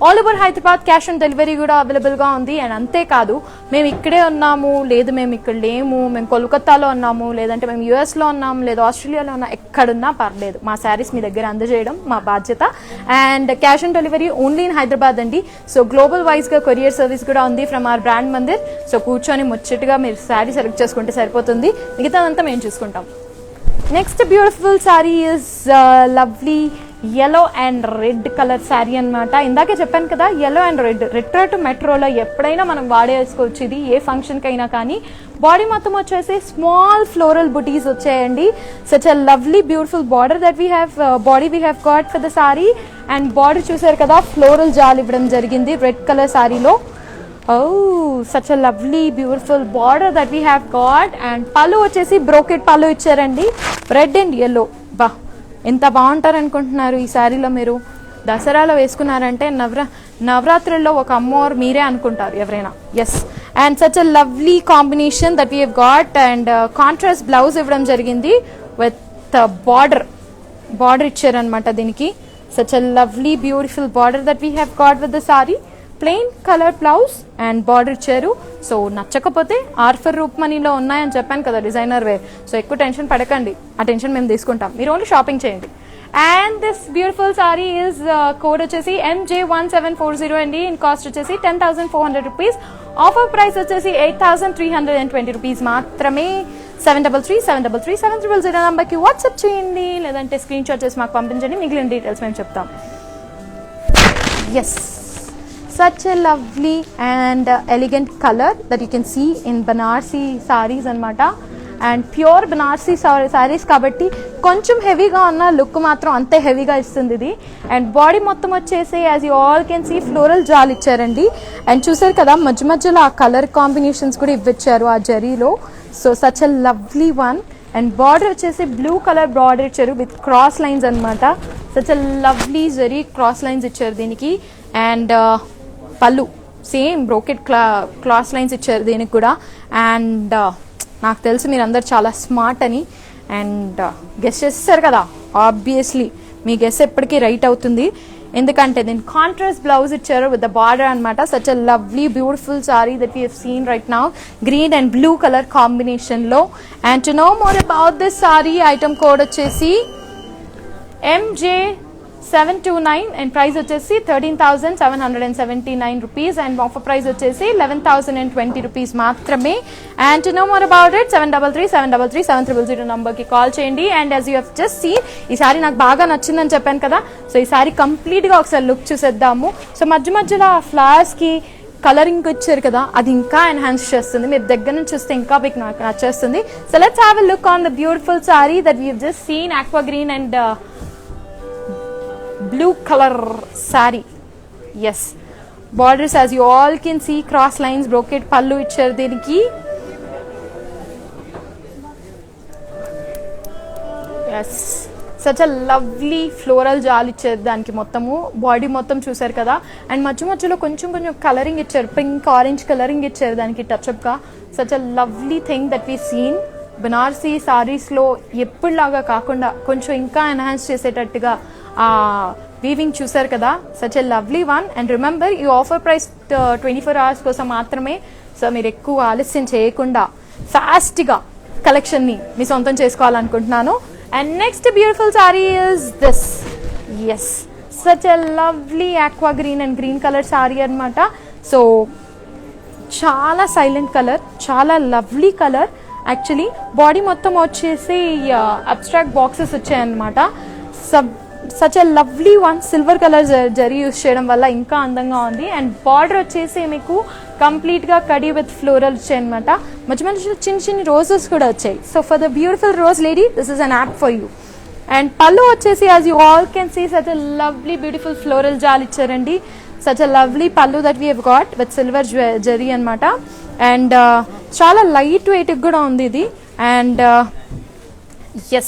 Speaker 1: all over Hyderabad cash on delivery కూడా అవైలబుల్గా ఉంది. అండ్ అంతేకాదు, మేము ఇక్కడే ఉన్నాము, లేదు మేము ఇక్కడ లేము, మేము కోల్కతాలో ఉన్నాము, లేదంటే మేము యూఎస్లో ఉన్నాము, లేదా ఆస్ట్రేలియాలో ఉన్నాం, ఎక్కడున్నా పర్లేదు, మా శారీస్ మీ దగ్గర అందజేయడం మా బాధ్యత. And cash on delivery only in Hyderabad అండి. సో గ్లోబల్ వైజ్గా కొరియర్ సర్వీస్ కూడా ఉంది from our brand Mandir. So కూర్చొని ముచ్చటగా మీరు శారీ సెలెక్ట్ చేసుకుంటే సరిపోతుంది, మిగతాదంతా మేము చూసుకుంటాం. Next beautiful sari is lovely yellow and red colour sari అనమాట. ఇందాకే చెప్పాను కదా, yellow and red, retro to మెట్రోలో ఎప్పుడైనా మనం వాడేసుకోవచ్చు ఇది, ఏ ఫంక్షన్కి అయినా కానీ. బాడీ మొత్తం వచ్చేసి స్మాల్ ఫ్లోరల్ బుటీస్ వచ్చాయండి. Such a lovely beautiful border that we have body we have got for the sari. And border చూసారు కదా, ఫ్లోరల్ జాల్ ఇవ్వడం జరిగింది రెడ్ కలర్ సారీలో. such a lovely beautiful border that we have got. And pallu వచ్చేసి brocade పళ్ళు ఇచ్చారండి, red and yellow. బా ఎంత బాగుంటారు అనుకుంటున్నారు ఈ శారీలో. మీరు దసరాలో వేసుకున్నారంటే నవరాత్రుల్లో ఒక అమ్మవారు మీరే అనుకుంటారు ఎవరైనా. Yes, and such a lovely combination that we have got. And contrast blouse ఇవ్వడం జరిగింది విత్ బార్డర్ ఇచ్చారనమాట దీనికి. Such a lovely beautiful border that we have got with the sari. Plain colour blouse and border ఇచ్చారు. So నచ్చకపోతే ఆర్ఫర్ రూప్మనీలో ఉన్నాయని చెప్పాను కదా డిజైనర్ వేర్. సో ఎక్కువ టెన్షన్ పడకండి, ఆ టెన్షన్ మేము తీసుకుంటాం, మీరు ఓన్లీ షాపింగ్ చేయండి. And this beautiful sari is code వచ్చేసి MJ1740 అండి. ఇన్ కాస్ట్ వచ్చేసి 10,400 రూపీస్. ఆఫర్ ప్రైస్ వచ్చేసి 8,320 రూపీస్ మాత్రమే. 7337337000 నెంబర్కి వాట్సాప్ చేయండి, లేదంటే స్క్రీన్ షాట్ చేసి మాకు పంపించండి. మిగిలిన డీటెయిల్స్ మేము చెప్తాం. Yes, such a lovely and elegant color that you can see in Banarsi sarees anamata. And pure Banarasi saris కాబట్టి కొంచెం హెవీగా ఉన్న లుక్ మాత్రం అంతే హెవీగా ఇస్తుంది ఇది. అండ్ బాడీ మొత్తం వచ్చేసి as you all can see floral జాల్ ఇచ్చారండి. అండ్ చూసారు కదా మధ్య మధ్యలో ఆ కలర్ కాంబినేషన్స్ కూడా ఇవ్వచ్చారు ఆ జరీలో. So such a lovely one. And border వచ్చేసి బ్లూ కలర్ బార్డర్ ఇచ్చారు విత్ క్రాస్ లైన్స్ అనమాట. Such a lovely zari cross lines ఇచ్చారు దీనికి. అండ్ పళ్ళు సేమ్ బ్రోకెట్ క్రాస్ లైన్స్ ఇచ్చారు దీనికి కూడా. అండ్ నాకు తెలుసు మీరు అందరు చాలా స్మార్ట్ అని. అండ్ గెస్ చేస్తారు కదా, ఆబ్వియస్లీ మీ గెస్ ఎప్పటికీ రైట్ అవుతుంది, ఎందుకంటే దీని కాంట్రాస్ట్ బ్లౌజ్ ఇచ్చారు విత్ ద బార్డర్ అనమాట. Such a lovely beautiful sari that we have seen right now, green and blue colour కాంబినేషన్లో. And to know more about this sari, item code వచ్చేసి MJ729 అండ్ ప్రైస్ వచ్చేసి 13,779 rupees. And offer price వచ్చేసి 11,020 rupees మాత్రమే. And to know more about it 7337337000 నంబర్కి call చేయండి. And as you have just seen, ఈ సారీ నాకు బాగా నచ్చిందని చెప్పాను కదా, సో ఈ సారీ కంప్లీట్గా ఒకసారి లుక్ చూసేద్దాము. సో మధ్య మధ్యలో ఆ ఫ్లవర్స్కి కలరింగ్ వచ్చారు కదా, అది ఇంకా ఎన్హాన్స్ చేస్తుంది. మీరు దగ్గర నుంచి చూస్తే ఇంకా మీకు నాకు నచ్చేస్తుంది. So let's have a look on the beautiful sari that we have just seen, aqua green and blue color saree. Yes, borders as you all can see, cross lines, brocade pallu icharu deeniki. Yes, such a lovely floral jal icharu daniki mottamu. Body mottam chusaru kada. And మధ్య మధ్యలో కొంచెం కొంచెం colouring ఇచ్చారు, pink orange colouring ఇచ్చారు దానికి touch up గా. such a lovely thing that we seen. బనారసీ సారీస్లో ఎప్పుడులాగా కాకుండా కొంచెం ఇంకా ఎన్హాన్స్ చేసేటట్టుగా ఆ వీవింగ్ చూసారు కదా, such a lovely one. And remember ఈ ఆఫర్ ప్రైస్ 24 hours కోసం మాత్రమే. సో మీరు ఎక్కువ ఆలస్యం చేయకుండా ఫాస్ట్గా కలెక్షన్ని మీ సొంతం చేసుకోవాలనుకుంటున్నాను. And next beautiful sari is this. Yes, such a lovely aqua green and green colour sari అనమాట. సో చాలా సైలెంట్ కలర్, చాలా లవ్లీ కలర్. యాక్చువల్లీ బాడీ మొత్తం వచ్చేసి అబ్స్ట్రాక్ట్ బాక్సెస్ వచ్చాయన్నమాట. Such a lovely one. Silver colour zari use చేయడం వల్ల ఇంకా అందంగా ఉంది. అండ్ బార్డర్ వచ్చేసి మీకు కంప్లీట్గా కడి విత్ ఫ్లోరల్ వచ్చాయన్నమాట. మధ్య మధ్య చిన్న చిన్న రోజెస్ కూడా వచ్చాయి. So for the beautiful rose lady, this is an apt for you. And పళ్ళు వచ్చేసి as you all can see such a lovely beautiful floral జాల్ ఇచ్చారండి. such a lovely pallu that we have got with silver jari anamata. And చాలా light weight కూడా ఉంది ఇది. And yes,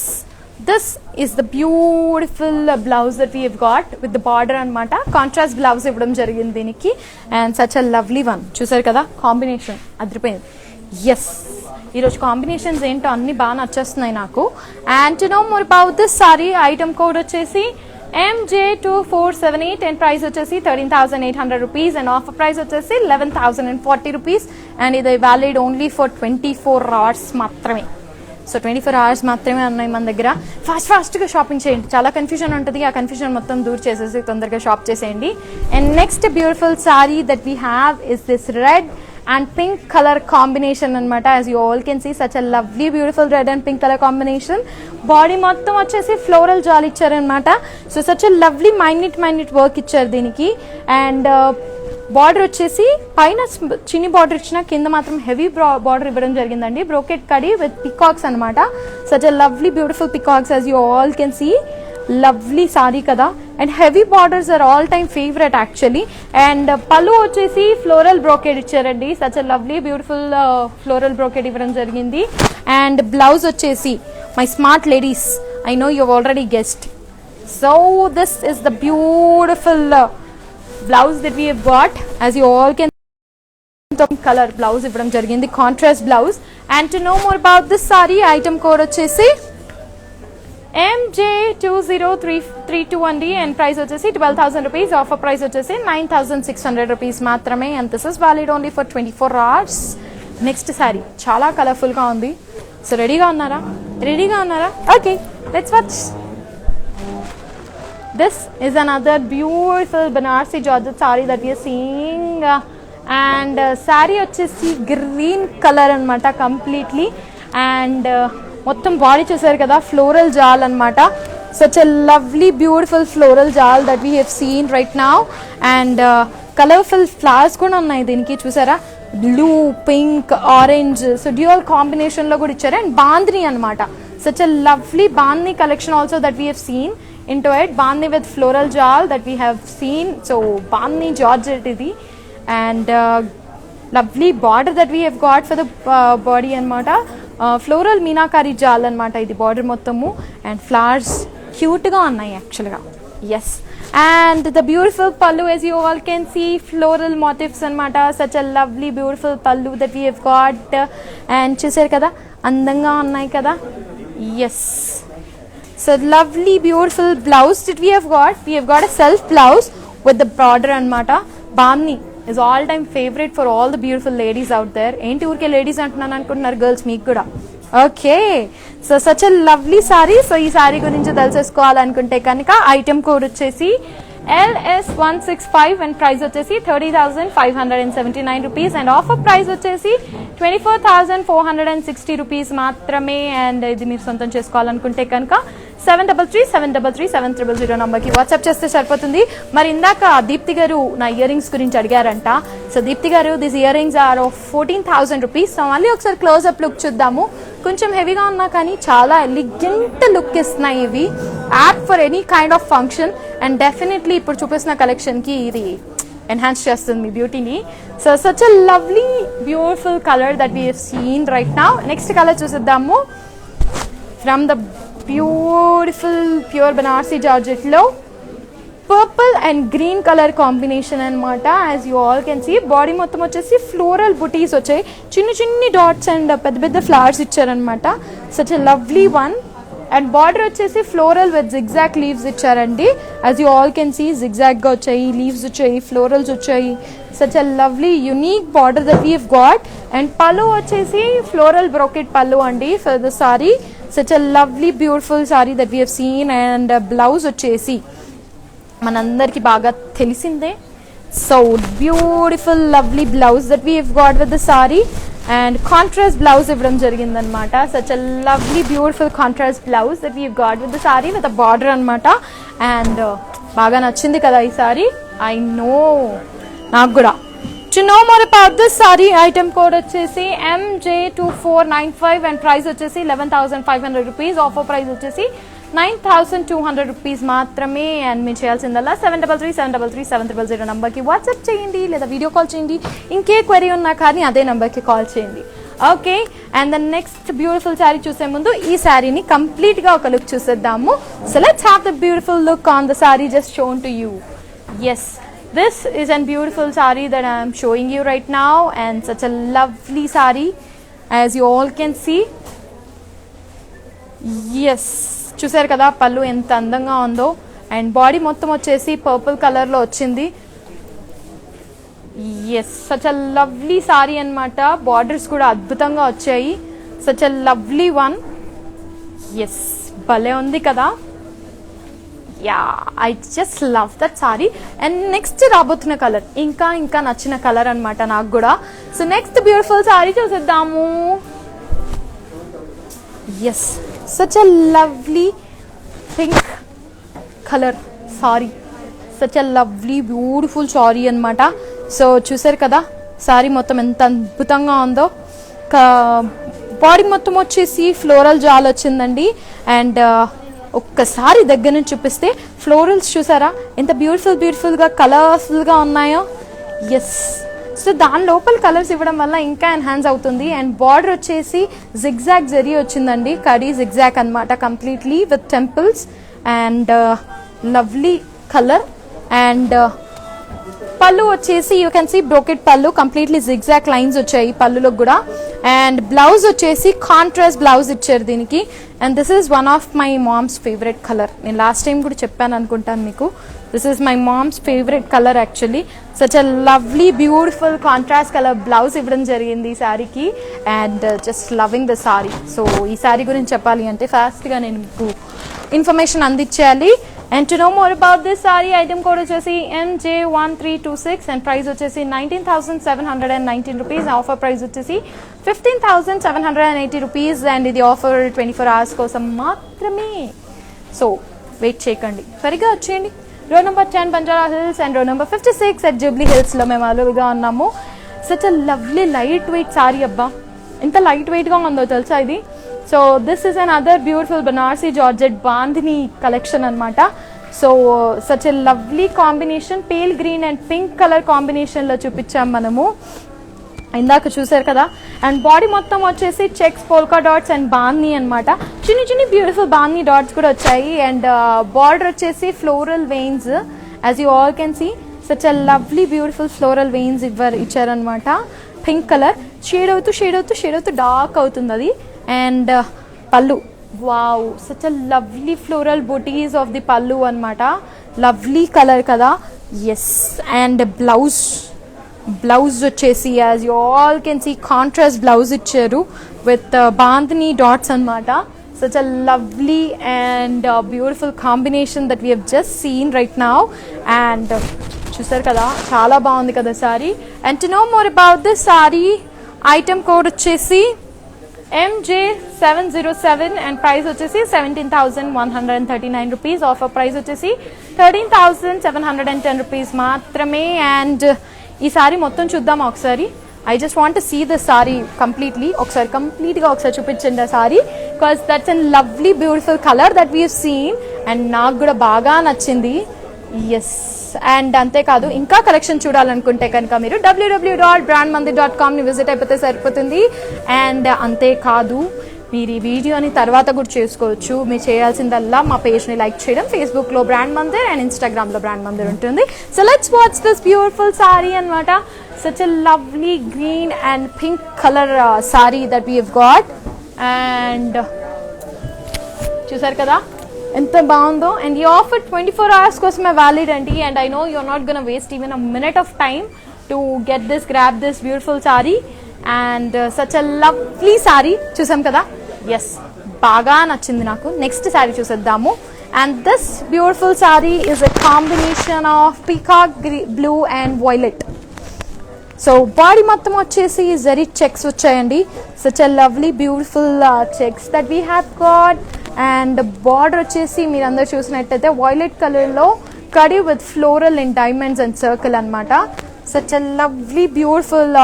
Speaker 1: this is the beautiful blouse that we have got with the border అనమాట. Contrast blouse ఇవ్వడం జరిగింది దీనికి. And such a lovely one. చూసారు కదా కాంబినేషన్ అదిరిపోయింది. ఎస్, ఈరోజు కాంబినేషన్స్ ఏంటో అన్ని బాగా నచ్చేస్తున్నాయి నాకు. And to know more about this sari, item code వచ్చేసి MJ2478 అండ్ ప్రైస్ వచ్చేసి 13,800 రూపీస్. అండ్ ఆఫర్ ప్రైస్ వచ్చేసి 11,040 రూపీస్. అండ్ ఇది వ్యాలిడ్ ఓన్లీ ఫర్ 24 hours మాత్రమే. సో 24 hours మాత్రమే ఉన్నాయి మన దగ్గర. ఫాస్ట్గా షాపింగ్ చేయండి, చాలా కన్ఫ్యూజన్ ఉంటుంది, ఆ కన్ఫ్యూజన్ మొత్తం దూరం చేసేసి తొందరగా షాప్ చేసేయండి. And next beautiful sari that we have is this red and pink color combination anamata. As you all can see, such a lovely beautiful red and pink color combination. Body mottam vachesi floral jal icharu anamata. So such a lovely minute work icharu deeniki. And border వచ్చేసి పైన చిన్ని border ఇచ్చిన, కింద మాత్రం heavy border ఇవ్వడం జరిగిందండి. Brocade కడి with peacocks అనమాట. Such a lovely beautiful peacocks as you all can see. Lovely sari కదా. And heavy borders are all time favourite actually. And పళ్ళు వచ్చేసి ఫ్లోరల్ బ్రోకెడ్ ఇచ్చారండి. Such a lovely beautiful floral brocade ఇవ్వడం జరిగింది. And blouse వచ్చేసి my smart ladies, I know you already guessed. So this is the beautiful blouse that we have got. As you all can color blouse ivvadam jarigindi, contrast blouse. And to know more about this saree, item code vachesi MJ20332 andi. And price vachesi 12,000 rupees. Offer price vachesi 9,600 rupees maatrame. And this is valid only for 24 hours. Next saree chala colorful ga undi. So ready ga unnara? Okay, let's watch. This is another beautiful Banarsi Georgette saree that we are seeing. And saree vachesi green color anamata completely. And మొత్తం body చూసారు కదా, floral jaal అనమాట. Such a lovely beautiful floral jaal that we have seen right now. And colourful flowers కూడా ఉన్నాయి దీనికి, చూసారా, blue, pink, orange, so dual కాంబినేషన్లో కూడా ఇచ్చారు. అండ్ బాంద్ని అనమాట, such a lovely bandhni collection also that we have seen into it. Bandhni with floral jal that we have seen, so bandhni georgette idi. And lovely border that we have got for the body anamata, floral meenakari jal anamata idi border mottamu. And flowers cute ga unnai actually ga, yes. And the beautiful pallu, as you all can see, floral motifs anamata, such a lovely beautiful pallu that we have got. And chusaru kada andanga unnai kada, yes. So lovely beautiful blouse that we have got. We have got a self blouse with the border anamata. Bandhni is all time favorite for all the beautiful ladies out there. Enti urke ladies antunnanu anukuntunnaru girls meeku kuda. Okay, so such a lovely saree. So ee saree gurinchi telusesukovalanunte kanuka item code vachesi LS165 and price vachesi 30,579 rupees and offer price vachesi 24,460 rupees మాత్రమే. And ఇది మీరు సొంతం చేసుకోవాలనుకుంటే కనుక 7337337000 నంబర్కి WhatsApp చేస్తే సరిపోతుంది. మరి ఇందాక దీప్తి గారు నా ఇయర్ రింగ్స్ గురించి అడిగారంట. సో దీప్తి గారు, this earrings are of 14,000 rupees. So మళ్ళీ ఒకసారి క్లోజ్అప్ లుక్ చూద్దాము. కొంచెం హెవీగా ఉన్నా కానీ చాలా ఎలిగెంట్ లుక్ ఇస్తున్నాయి ఇవి, apt for any kind of function. And definitely ఇప్పుడు చూపిస్తున్న కలెక్షన్కి ఇది ఎన్హాన్స్ చేస్తుంది మీ బ్యూటీని. So such a lovely beautiful colour that we have seen right now. Next colour చూసిద్దాము. From the beautiful pure Banarasi జార్జెట్లో purple and green colour combination అనమాట. As you all can see, body మొత్తం వచ్చేసి ఫ్లోరల్ బుటీస్ వచ్చాయి, చిన్ని చిన్ని డాట్స్ అండ్ పెద్ద పెద్ద ఫ్లవర్స్ ఇచ్చారనమాట. Such a lovely one. And border వచ్చేసి ఫ్లోరల్ విత్ జిగ్జాగ్ లీవ్స్ ఇచ్చారండి. As you all can see, జిగ్జాగ్గా వచ్చాయి, లీవ్స్ వచ్చాయి, ఫ్లోరల్స్ వచ్చాయి. Such a lovely unique border that we have got. And పళ్ళు వచ్చేసి ఫ్లోరల్ బ్రోకెట్ పళ్ళు అండి for the sari. Such a lovely beautiful sari that we have seen. And blouse వచ్చేసి మనందరికి బాగా తెలిసిందే. So beautiful lovely blouse that we have got with the sari. And contrast blouse ఇవ్వడం జరిగిందనమాట. Such a lovely beautiful contrast blouse that we got with the sorry with a border అనమాట. And బాగా నచ్చింది కదా ఈ సారీ, ఐ నో, నాకు కూడా. To know more about this sari, item code వచ్చేసి MJ2495 అండ్ ప్రైస్ వచ్చేసి 11,500 రూపీస్. ఆఫర్ ప్రైస్ వచ్చేసి 9,200 రూపీస్ మాత్రమే. అండ్ మీరు చేయాల్సిందల్లా 7337337000 నంబర్కి వాట్సాప్ చేయండి లేదా వీడియో కాల్ చేయండి. ఇంకే క్వరీ ఉన్నా కానీ అదే నెంబర్కి కాల్ చేయండి. Okay, and the next beautiful sari చూసే ముందు ఈ శారీని కంప్లీట్గా ఒక లుక్ చూసేద్దాము. So let's have the beautiful look on the sari just shown to you. Yes, this is a beautiful saree that I am showing you right now, and such a lovely saree as you all can see. Yes, చూసారు కదా పళ్ళు ఎంత అందంగా ఉందో. And body మొత్తం వచ్చేసి purple కలర్లో వచ్చింది. Yes, such a lovely sari అనమాట. బార్డర్స్ కూడా అద్భుతంగా వచ్చాయి. Such a lovely one. Yes, భలే ఉంది కదా. Yeah, I just love that sari. And next రాబోతున్న కలర్ ఇంకా ఇంకా నచ్చిన కలర్ అనమాట నాకు కూడా. సో నెక్స్ట్ బ్యూటిఫుల్ సారీ చూసేద్దాము. Yes, such a lovely pink colour sari. Such a lovely beautiful sari అనమాట. సో చూసారు కదా సారీ మొత్తం ఎంత అద్భుతంగా ఉందో. బాడీ మొత్తం వచ్చేసి ఫ్లోరల్ జాల్ వచ్చిందండి. అండ్ ఒక్కసారి దగ్గర నుంచి చూపిస్తే ఫ్లోరల్స్ చూసారా ఎంత బ్యూటిఫుల్గా కలర్ఫుల్గా ఉన్నాయో. ఎస్, సో దాని లోపల కలర్స్ ఇవ్వడం వల్ల ఇంకా ఎన్హాన్స్ అవుతుంది. అండ్ బార్డర్ వచ్చేసి జిగ్జాగ్ జరీ వచ్చిందండి, కడీ జిగ్జాగ్ అనమాట, completely with temples. And lovely colour. And పళ్ళు వచ్చేసి యూ కెన్ సీ బ్రోకెట్ పళ్ళు, కంప్లీట్లీ జిగ్జాగ్ లైన్స్ వచ్చాయి పళ్ళులో కూడా. అండ్ బ్లౌజ్ వచ్చేసి కాంట్రాస్ట్ బ్లౌజ్ ఇచ్చారు దీనికి. And this is one of my mom's favourite colour. నేను లాస్ట్ టైం కూడా చెప్పాను అనుకుంటాను మీకు. This is my mom's favourite colour actually. Such a lovely beautiful contrast colour blouse ఇవ్వడం జరిగింది ఈ శారీకి. And just loving the sorry. So ఈ శారీ గురించి చెప్పాలి అంటే ఫాస్ట్గా నేను మీకు ఇన్ఫర్మేషన్ అందించాలి. And to know more about this saree, item code వచ్చేసి MJ1326 and price వచ్చేసి 19,719 rupees. Offer price వచ్చేసి 15,780 రూపీస్ అండ్ ఇది ఆఫర్ 24 hours కోసం మాత్రమే. సో వెయిట్ చేయకండి, త్వరగా వచ్చేయండి. Road number 10 Banjara Hills and road number 56 at Jubilee హిల్స్లో మేము అవైలబుల్గా ఉన్నాము. Such a lovely light weight sari. అబ్బా ఎంత లైట్ వెయిట్గా ఉందో తెలుసా ఇది. So this is another beautiful Banarasi georgette bandhni collection అనమాట. So such a lovely combination, pale green and pink colour కాంబినేషన్లో చూపించాం మనము, ఇందాక చూసారు కదా. అండ్ బాడీ మొత్తం వచ్చేసి చెక్స్, పోల్కా డాట్స్ అండ్ బాందీ అనమాట. చిన్ని చిన్ని బ్యూటిఫుల్ బాందీ డాట్స్ కూడా వచ్చాయి. అండ్ బార్డర్ వచ్చేసి floral veins, as you all can see. Such a lovely beautiful floral veins ఇచ్చారనమాట. పింక్ కలర్ షేడ్ అవుతూ డార్క్ అవుతుంది అది. And pallu, wow such a lovely floral butis of the pallu అనమాట. లవ్లీ కలర్ కదా. ఎస్. అండ్ బ్లౌజ్ వచ్చేసి as you all can see contrast blouse ఇచ్చారు with bandhani dots అనమాట. Such a lovely and beautiful combination that we have just seen right now. And చూసారు కదా, చాలా బాగుంది కదా sari. And to know more about this sari, item code వచ్చేసి MJ707 and price వచ్చేసి 17,139 rupees. Offer price వచ్చేసి 13,710 రూపీస్ మాత్రమే. అండ్ ఈ సారీ మొత్తం చూద్దామా ఒకసారి. I just want to see the sari completely. కంప్లీట్గా ఒకసారి చూపించండి ఆ sari, because that's an lovely beautiful colour that we seen and నాకు కూడా బాగా నచ్చింది. ఎస్. అండ్ అంతేకాదు, ఇంకా కలెక్షన్ చూడాలనుకుంటే కనుక మీరు www.brandmandir.com విజిట్ అయిపోతే సరిపోతుంది. అండ్ అంతేకాదు, మీరు ఈ వీడియోని తర్వాత కూడా చేసుకోవచ్చు. మీరు చేయాల్సిందల్లా మా పేజ్ని లైక్ చేయడం, ఫేస్బుక్లో బ్రాండ్ మందిర్ అండ్ ఇన్స్టాగ్రామ్లో బ్రాండ్ మందిర్ ఉంటుంది. So let's watch this beautiful sari అనమాట. Such a lovely green and pink colour sari that we have got. And చూసారు కదా ఎంత బాగుందో. అండ్ ఈ ఆఫర్ 24 hours కోసమే వ్యాలిడ్ అండి. And I know you're not gonna waste even a minute of time to get this, grab this beautiful sari. And such a lovely sari చూసాం కదా. Yes, బాగా నచ్చింది నాకు. నెక్స్ట్ సారీ చూసేద్దాము. And this beautiful sari is a combination of peacock blue and violet. So body మొత్తం వచ్చేసి zari checks వచ్చాయండి. Such a lovely beautiful checks that we have got. And border వచ్చేసి మీరు అందరు చూసినట్టయితే వైలెట్ కలర్లో కడి with floral and diamonds and circle అనమాట. Such a lovely beautiful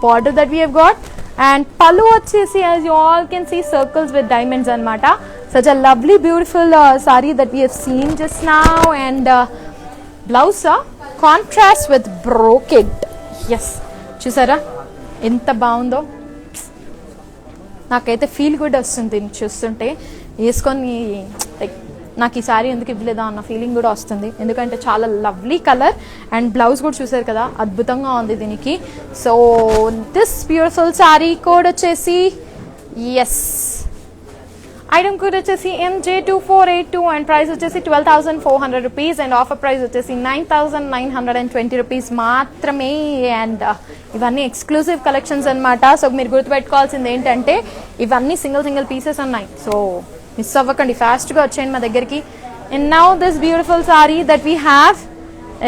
Speaker 1: border that we have got. And పళ్ళు వచ్చేసి as you all can see circles with diamonds అనమాట. Such a lovely beautiful sari that we have seen just now. And blouse contrast with brocade. Yes, చూసారా ఎంత బాగుందో. నాకైతే feel good వస్తుంది చూస్తుంటే. వేసుకొని లైక్ నాకు ఈ సారీ ఎందుకు ఇవ్వలేదా అన్న ఫీలింగ్ కూడా వస్తుంది, ఎందుకంటే చాలా లవ్లీ కలర్. అండ్ బ్లౌజ్ కూడా చూసారు కదా, అద్భుతంగా ఉంది దీనికి. So this beautiful sorry code వచ్చేసి, ఎస్, ఐటమ్ కోడ్ వచ్చేసి MJ2482 అండ్ ప్రైస్ వచ్చేసి 12,400 రూపీస్. అండ్ ఆఫర్ ప్రైస్ వచ్చేసి 9,920 రూపీస్ మాత్రమే. అండ్ ఇవన్నీ ఎక్స్క్లూజివ్ కలెక్షన్స్ అనమాట. సో మీరు గుర్తుపెట్టుకోవాల్సింది ఏంటంటే ఇవన్నీ సింగిల్ పీసెస్ ఉన్నాయి. సో మిస్ అవ్వకండి, ఫాస్ట్గా వచ్చేయండి మా దగ్గరికి. And now this beautiful sari that we have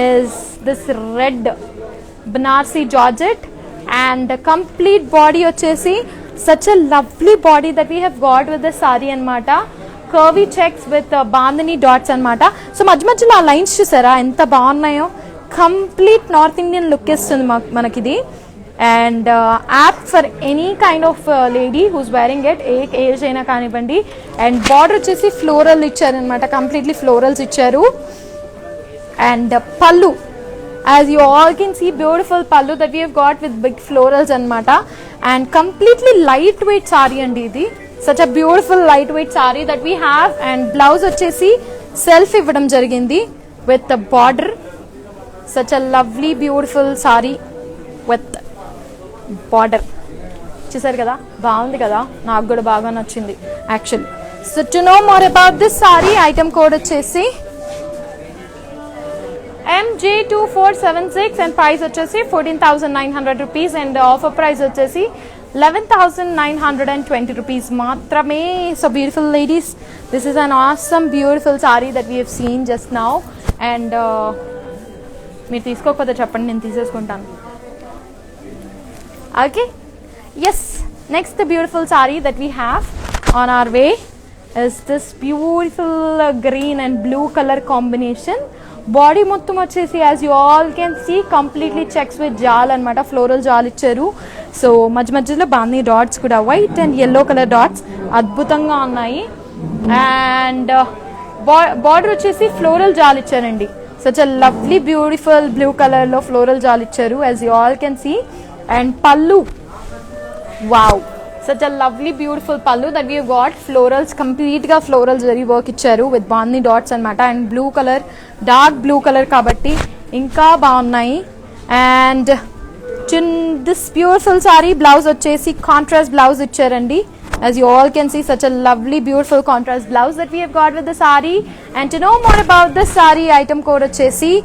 Speaker 1: is this red Banarasi georgette. And complete body వచ్చేసి such a lovely body that we have got with this saree anamata. Curvy checks with bandhani dots anamata. So మధ్యలో ఆ lines చూసారా ఎంత బాగున్నాయో. Complete north Indian look ఇస్తుంది మనకిది. And apt for any kind of lady who's wearing it, ఏ age అయినా కానివ్వండి. అండ్ బార్డర్ వచ్చేసి ఫ్లోరల్ ఇచ్చారనమాట, కంప్లీట్లీ ఫ్లోరల్స్ ఇచ్చారు. And pallu, as you all can see, beautiful pallu that we have got with big florals anamata. And completely lightweight saree andi idi. Such a beautiful lightweight saree that we have. And blouse vachesi self ivvadam jarigindi with the border. Such a lovely beautiful saree with border. చూసారు కదా, బాగుంది కదా, నాకు కూడా బాగా నచ్చింది actually. So to know more about this sari, item code వచ్చేసి MJ2476 and price వచ్చేసి 14,900 రూపీస్. అండ్ ఆఫర్ ప్రైస్ వచ్చేసి 11,920 రూపీస్ మాత్రమే. So beautiful ladies, this is an awesome beautiful sari that we have seen just now. And మీరు తీసుకోకపోతే చెప్పండి, నేను తీసేసుకుంటాను. Okay, Yes, next the beautiful saree that we have on our way is this beautiful green and blue color combination. Body మొత్తం వచ్చేసి as you all can see completely checks with jaal అనమాట, floral jaal ఇచ్చారు. So మధ్య మధ్యలో బాగుంది dots కూడా, white and yellow colour dots అద్భుతంగా ఉన్నాయి. అండ్ బార్డర్ వచ్చేసి ఫ్లోరల్ జాల్ ఇచ్చారండి. Such a lovely beautiful blue కలర్లో ఫ్లోరల్ జాల్ ఇచ్చారు as you all can see. And pallu, wow, such a lovely beautiful pallu that we have got. Florals, complete ga floral zari work icharu with bandi dots anamata, and blue color, dark blue color kabatti inka baagunnai. And this beautiful saree blouse vachesi contrast blouse ichcharandi. As you all can see, such a lovely beautiful contrast blouse that we have got with the saree. And to know more about this saree, item code vachesi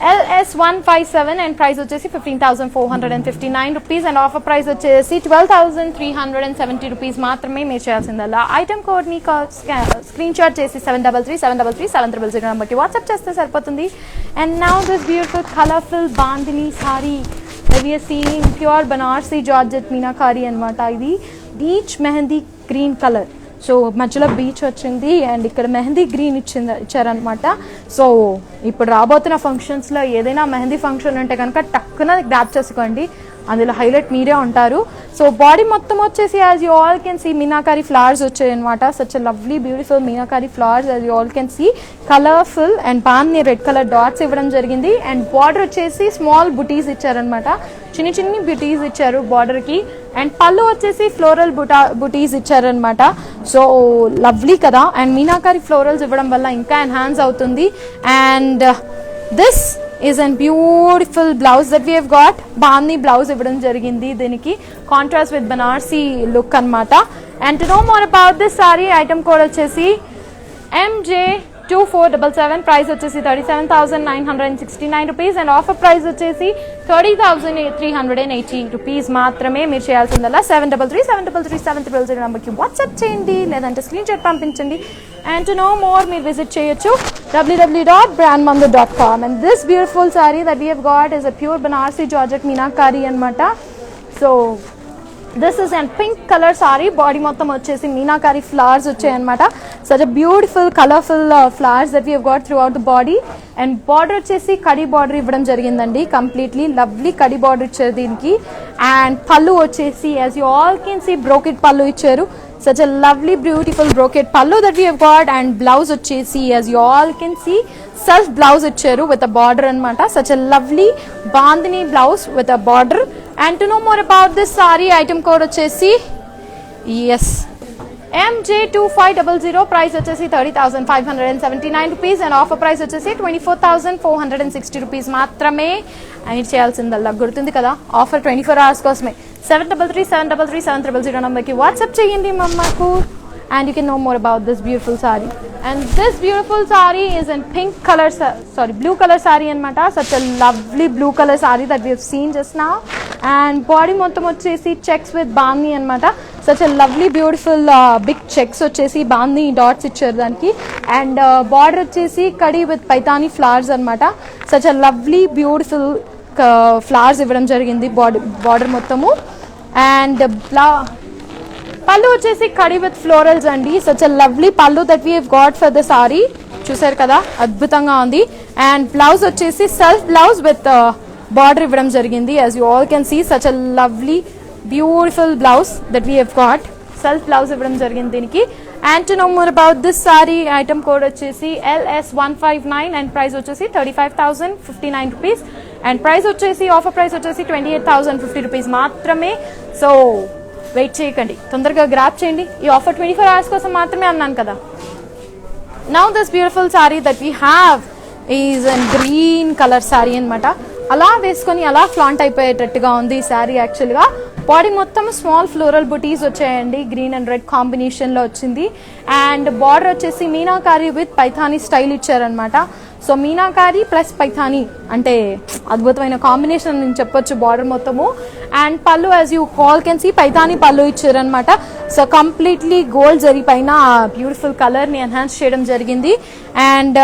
Speaker 1: LS157 and price వచ్చేసి 15,459 rupees and offer price వచ్చేసి 12,370 rupees మాత్రమే. మీరు చేయాల్సిందల్లా item code ని screen shot చేసి 7337337000 నెంబర్కి WhatsApp చేస్తే సరిపోతుంది. And now this beautiful colourful bandhani sorry that we are seeing, pure Banarsi Georgette meenakari అన్నమాట. ఇది beach mehndi green colour. So మధ్యలో బీచ్ వచ్చింది అండ్ ఇక్కడ మెహందీ గ్రీన్ ఇచ్చారనమాట. సో ఇప్పుడు రాబోతున్న ఫంక్షన్స్లో ఏదైనా మెహందీ ఫంక్షన్ ఉంటే కనుక టక్కున గ్రాప్ చేసుకోండి, అందులో హైలైట్ మీరే ఉంటారు. సో బాడీ మొత్తం వచ్చేసి as you all can see meenakari flowers వచ్చాయన్నమాట. Such a lovely beautiful meenakari flowers as you all can see, colourful and బాగుంది, రెడ్ కలర్ డాట్స్ ఇవ్వడం జరిగింది. అండ్ బార్డర్ వచ్చేసి స్మాల్ బుటీస్ ఇచ్చారనమాట, చిన్ని చిన్ని బుటీస్ ఇచ్చారు బార్డర్కి. అండ్ పళ్ళు వచ్చేసి ఫ్లోరల్ బుటీస్ ఇచ్చారనమాట. సో లవ్లీ కదా, అండ్ మీనాకారి ఫ్లోరల్స్ ఇవ్వడం వల్ల ఇంకా ఎన్హాన్స్ అవుతుంది. And this is an beautiful blouse that we have got. Bandhni blouse ఇవ్వడం జరిగింది దీనికి, కాంట్రాస్ట్ విత్ బనారసీ లుక్ అనమాట. And to know more about this sari, item code వచ్చేసి MJ2477, ప్రైస్ వచ్చేసి 37,969 rupees అండ్ ఆఫర్ ప్రైస్ వచ్చేసి 30,380 rupees మాత్రమే. మీరు చేయాల్సిందల్లా 7337337000 నెంబర్కి వాట్సాప్ చేయండి, లేదంటే స్క్రీన్ షాట్ పంపించండి. అండ్ టు నో మోర్ మీరు విజిట్ చేయొచ్చు www.brandmandir.com. And this beautiful sari that we have got is a pure Banarasi georgette meenakari అనమాట. So this is and pink colour sari, body మొత్తం వచ్చేసి మీనాకారి ఫ్లవర్స్ వచ్చాయన్నమాట. Such a beautiful colourful flowers that we have got throughout the body. And border వచ్చేసి కడి border ఇవ్వడం జరిగిందండి, completely lovely కడి border ఇచ్చారు దీనికి. అండ్ పళ్ళు వచ్చేసి as you all can see brocade పళ్ళు ఇచ్చారు. such a lovely beautiful brocade pallu that we have got. And blouse vachesi as you all can see self blouse icharu with a border anamata. Such a lovely bandhani blouse with a border. And to know more about this saree, item code vachesi yes MJ2500, price vachesi 30,579 rupees and offer price vachesi 24,460 rupees మాత్రమే. అని చేయాల్సిందల్లా గుర్తుంది కదా, offer 24 hours కోసమే. 7337337000 నెంబర్కి WhatsApp చేయండి మమ్మకు. And you can know more about this beautiful saree. And this beautiful saree is in pink color, blue color saree anamata. Such a lovely blue color saree that we have seen just now. And body మొత్తం వచ్చేసి checks with bandi anamata. Such a lovely beautiful big checks వచ్చేసి bandi dots ఇచ్చారు దానికి. And border వచ్చేసి కడి with paithani flowers anamata. Such a lovely beautiful flowers ఇవ్వడం జరిగింది border మొత్తము. And పళ్ళు వచ్చేసి కడి విత్ ఫ్లోరల్స్ అండి. Such a lovely pallu that we have got for the sari, చూసారు కదా అద్భుతంగా ఉంది. అండ్ బ్లౌజ్ వచ్చేసి సెల్ఫ్ బ్లౌజ్ విత్ బార్డర్ ఇవ్వడం జరిగింది. As you all can see such a lovely beautiful blouse that we have got, self blouse ఇవ్వడం జరిగింది దీనికి. And to know more about this sari, item code వచ్చేసి LS159 అండ్ ప్రైస్ వచ్చేసి 35,059 rupees and price వచ్చేసి offer price వచ్చేసి 28,050 rupees మాత్రమే. So wait చేయకండి, తొందరగా గ్రాప్ చేయండి. ఈ ఆఫర్ 24 hours కోసం మాత్రమే అన్నాను కదా. Now this beautiful sari that we have is an green colour sari అనమాట. అలా వేసుకొని అలా ఫ్లాంట్ అయిపోయేటట్టుగా ఉంది ఈ సారీ. యాక్చువల్గా బాడీ మొత్తం స్మాల్ ఫ్లోరల్ బుటీస్ వచ్చాయండి, గ్రీన్ అండ్ రెడ్ కాంబినేషన్లో వచ్చింది. అండ్ బార్డర్ వచ్చేసి మీనాకారి విత్ పైథానీ స్టైల్ ఇచ్చారనమాట. సో మీనాకారి ప్లస్ పైథానీ అంటే అద్భుతమైన కాంబినేషన్ అని చెప్పొచ్చు బార్డర్ మొత్తము. అండ్ పళ్ళు as you all can see Paithani pallu ఇచ్చారనమాట. సో కంప్లీట్లీ గోల్డ్ జరీ పైన బ్యూటిఫుల్ కలర్ని ఎన్హాన్స్ చేయడం జరిగింది. అండ్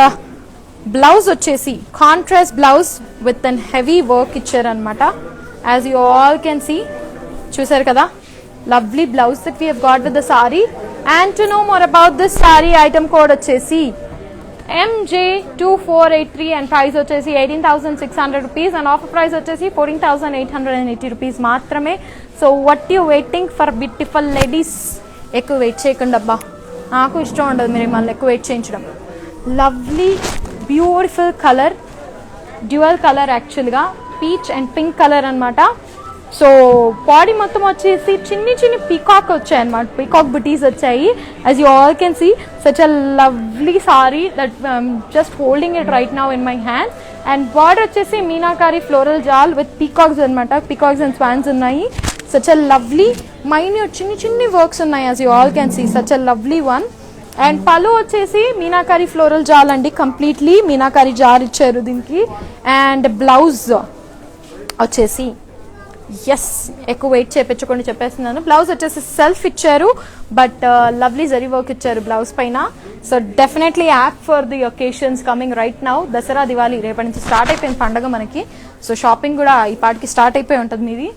Speaker 1: బ్లౌజ్ వచ్చేసి contrast blouse with an heavy work ఇచ్చారనమాట. As you all can see చూసారు కదా, lovely blouse that we have got with the sari. And to know more about this sari item code వచ్చేసి MJ2483 and price వచ్చేసి 18,600 rupees and offer price వచ్చేసి 14,880 rupees మాత్రమే. So what you waiting for beautiful ladies? ఎక్కువ wait చేయకండి అబ్బా, నాకు ఇష్టం ఉండదు మీరు మళ్ళీ ఎక్కువ వెయిట్ చేయించడం. Lovely beautiful colour, dual colour, యాక్చువల్గా పీచ్ అండ్ పింక్ కలర్ అనమాట. సో బాడీ మొత్తం వచ్చేసి చిన్ని చిన్ని పీకాక్ వచ్చాయి అనమాట, పీకాక్ బుటీస్ వచ్చాయి. As you all can see such a lovely sari that just holding it right now in my hand. And border వచ్చేసి meenakari floral jaal with peacocks అనమాట, పీకాక్స్ అండ్ స్వాన్స్ ఉన్నాయి. సచ్ అ లవ్లీ మైన్యూట్ చిన్ని చిన్ని works ఉన్నాయి, as you all can see such a lovely one. And పళ్ళు వచ్చేసి meenakari floral జాల్ అండి, కంప్లీట్లీ మీనాకారి జార్ ఇచ్చారు దీనికి. అండ్ బ్లౌజ్ వచ్చేసి ఎస్ ఎక్కువ వెయిట్ చేయించుకొని చెప్పేస్తున్నాను, బ్లౌజ్ వచ్చేసి సెల్ఫ్ ఇచ్చారు బట్ లవ్లీ జరీ వర్క్ ఇచ్చారు బ్లౌజ్ పైన. So definitely app for the occasions coming right now. Dasara Diwali రేపటి నుంచి స్టార్ట్ అయిపోయింది పండుగ మనకి. సో షాపింగ్ కూడా ఈ పాటికి స్టార్ట్ అయిపోయి ఉంటుంది మీది.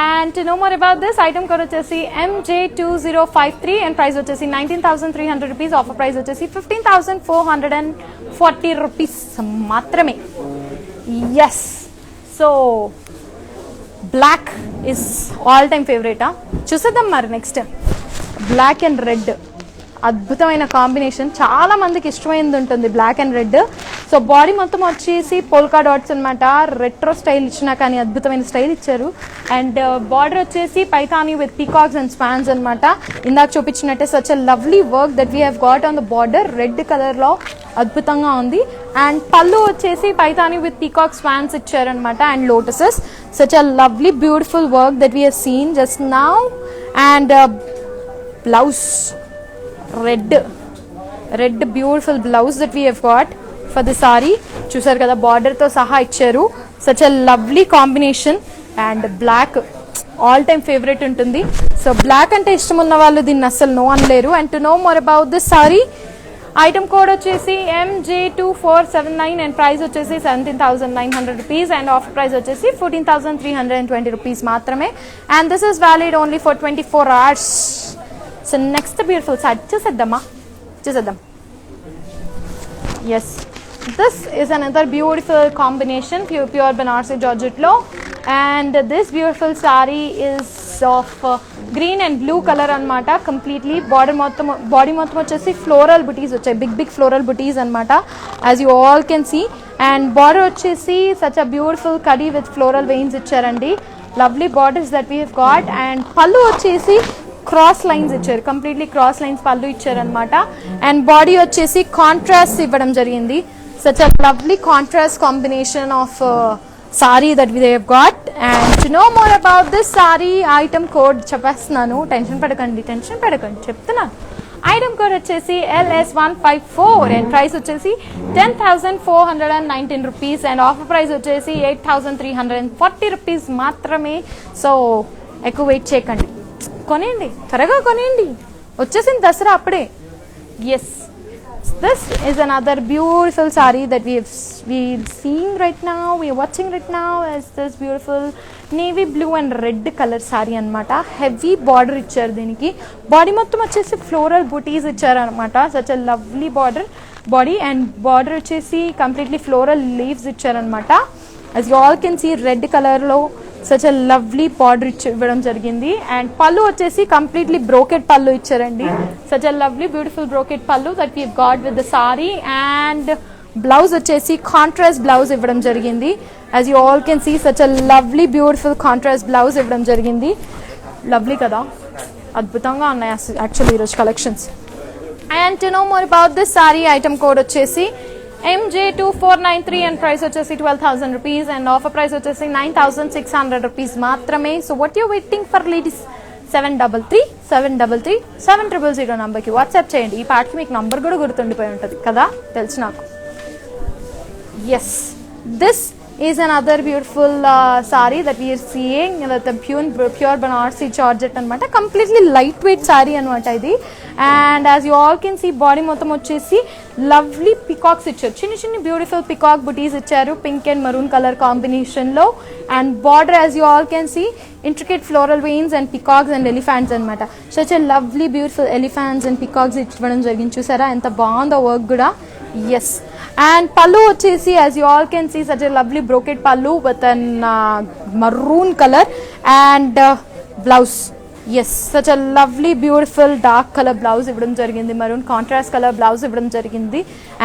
Speaker 1: And to know more about this item code వచ్చేసి MJ2053 అండ్ ప్రైస్ వచ్చేసి 19,300 రూపీస్. ఆఫర్ ప్రైస్ వచ్చేసి 15,440 రూపీస్ మాత్రమే. Yes, so black is all time ఫేవరెటా? చూసేద్దాం మరి నెక్స్ట్. బ్లాక్ అండ్ రెడ్ అద్భుతమైన కాంబినేషన్, చాలా మందికి ఇష్టమైంది ఉంటుంది black and red. So body మొత్తం వచ్చేసి పోల్కా డాట్స్ అనమాట, రెట్రో స్టైల్ ఇచ్చినా కానీ అద్భుతమైన స్టైల్ ఇచ్చారు. అండ్ బార్డర్ వచ్చేసి Paithani with peacocks and spans అనమాట. ఇందాక చూపించినట్టే such a lovely work that we have got on the border, red కలర్లో అద్భుతంగా ఉంది. అండ్ పళ్ళు వచ్చేసి పైథానీ విత్ పీకాక్ స్పాన్స్ ఇచ్చారనమాట and lotuses. Such a lovely beautiful work that we have seen just now. And blouse red beautiful blouse that we have got for the sari. చూసారు కదా, బార్డర్తో సహా ఇచ్చారు. Such a lovely combination. And black all time favourite ఉంటుంది. So black అంటే ఇష్టం ఉన్న వాళ్ళు దీన్ని అస్సలు నో అనలేరు. And to know more about this sari item code వచ్చేసి MJ2479 అండ్ ప్రైస్ వచ్చేసి 17,900 రూపీస్ అండ్ ఆఫర్ ప్రైస్ వచ్చేసి 14,320 రూపీస్ మాత్రమే. And this is valid only for 24 hours. So next beautiful sari చూసేద్దామా, చూసేద్దాం. Yes, this is another beautiful combination, pure Banarsi Georgette lo. And this beautiful saree is of green and blue color anamata, completely body mottham vachesi floral booties vachayi, big floral booties anamata, as you all can see. And border vachesi such a beautiful curry with floral veins ichcharandi, lovely borders that we have got. And pallu vachesi cross lines ఇచ్చారు, completely cross lines pallu ఇచ్చారు అనమాట. And body వచ్చేసి contrast ఇవ్వడం జరిగింది. Such a lovely contrast combination of sari that we have got. And to know more about this sari item code చెప్పేస్తున్నాను, tension పడకండి చెప్తున్నాను. Item code వచ్చేసి LS154 అండ్ ప్రైస్ వచ్చేసి 10,419 రూపీస్ అండ్ ఆఫర్ ప్రైస్ వచ్చేసి 8,340 rupees మాత్రమే. సో ఎక్కువ వెయిట్ చేయకండి, కొనేయండి, త్వరగా కొనేయండి, వచ్చేసింది దసరా అప్పుడే. Yes, this is another beautiful saree that we seeing right now, we are watching right now, is this beautiful navy blue and red color saree anamata. Heavy border icharu deeniki, body mottham vachesi floral booties icharu anamata. Such a lovely body and border vachesi completely floral leaves icharu anamata. As you all can see, red color lo such a lovely border ఇవ్వడం జరిగింది. And పళ్ళు వచ్చేసి completely brocade పళ్ళు ఇచ్చారండి. such a lovely beautiful brocade pallu that we have got with the saree. And blouse వచ్చేసి contrast blouse ఇవ్వడం జరిగింది. as you all can see, such a lovely beautiful contrast blouse ఇవ్వడం జరిగింది. Lovely కదా, అద్భుతంగా ఉన్నాయి యాక్చువల్లీ ఈరోజు collections. And to know more about this sari item code వచ్చేసి MJ2493 and price వచ్చేసి 12,000 rupees and offer price వచ్చేసి 9,600 rupees మాత్రమే. So what you waiting for ladies? 733 నంబర్కి వాట్సాప్ చేయండి. ఈ పాటకి మీకు నంబర్ కూడా గుర్తుండిపోయి ఉంటుంది కదా, తెలుసు నాకు. Yes, this is another beautiful saree that we are seeing with the pure Banarsi Georgette anamata. Completely lightweight saree anamata idi. And as you all can see, body మొత్తం వచ్చేసి lovely peacocks ఇచ్చారు. చిన్న చిన్న beautiful peacock booties ఇచ్చారు pink and maroon color combination లో. And border, as you all can see, intricate floral veins and peacocks and elephants anamata. Such a lovely beautiful elephants and peacocks ఇవ్వడం జరిగింది. చూసారా ఎంత బాగుందో వర్క్ కూడా. Yes. And pallu vachesi, as you all can see, such a lovely brocade pallu with an maroon color and blouse. Yes, such a lovely beautiful dark color blouse ivvadam jarigindi, maroon contrast color blouse ivvadam jarigindi,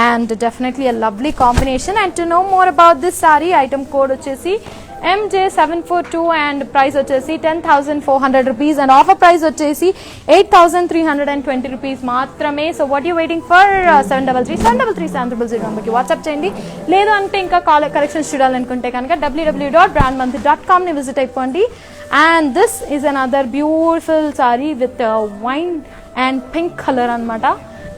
Speaker 1: and definitely a lovely combination. And to know more about this saree, item code vachesi MJ742 and price vachesi 10,400 rupees and offer price vachesi 8,320 rupees maatrame. So what you waiting for? 733 number ki WhatsApp cheyandi. Ledu ante inka collections chudalanukunte kanaka www.brandmantri.com ni visit aypondi. And this is another beautiful saree with wine and pink color anamata.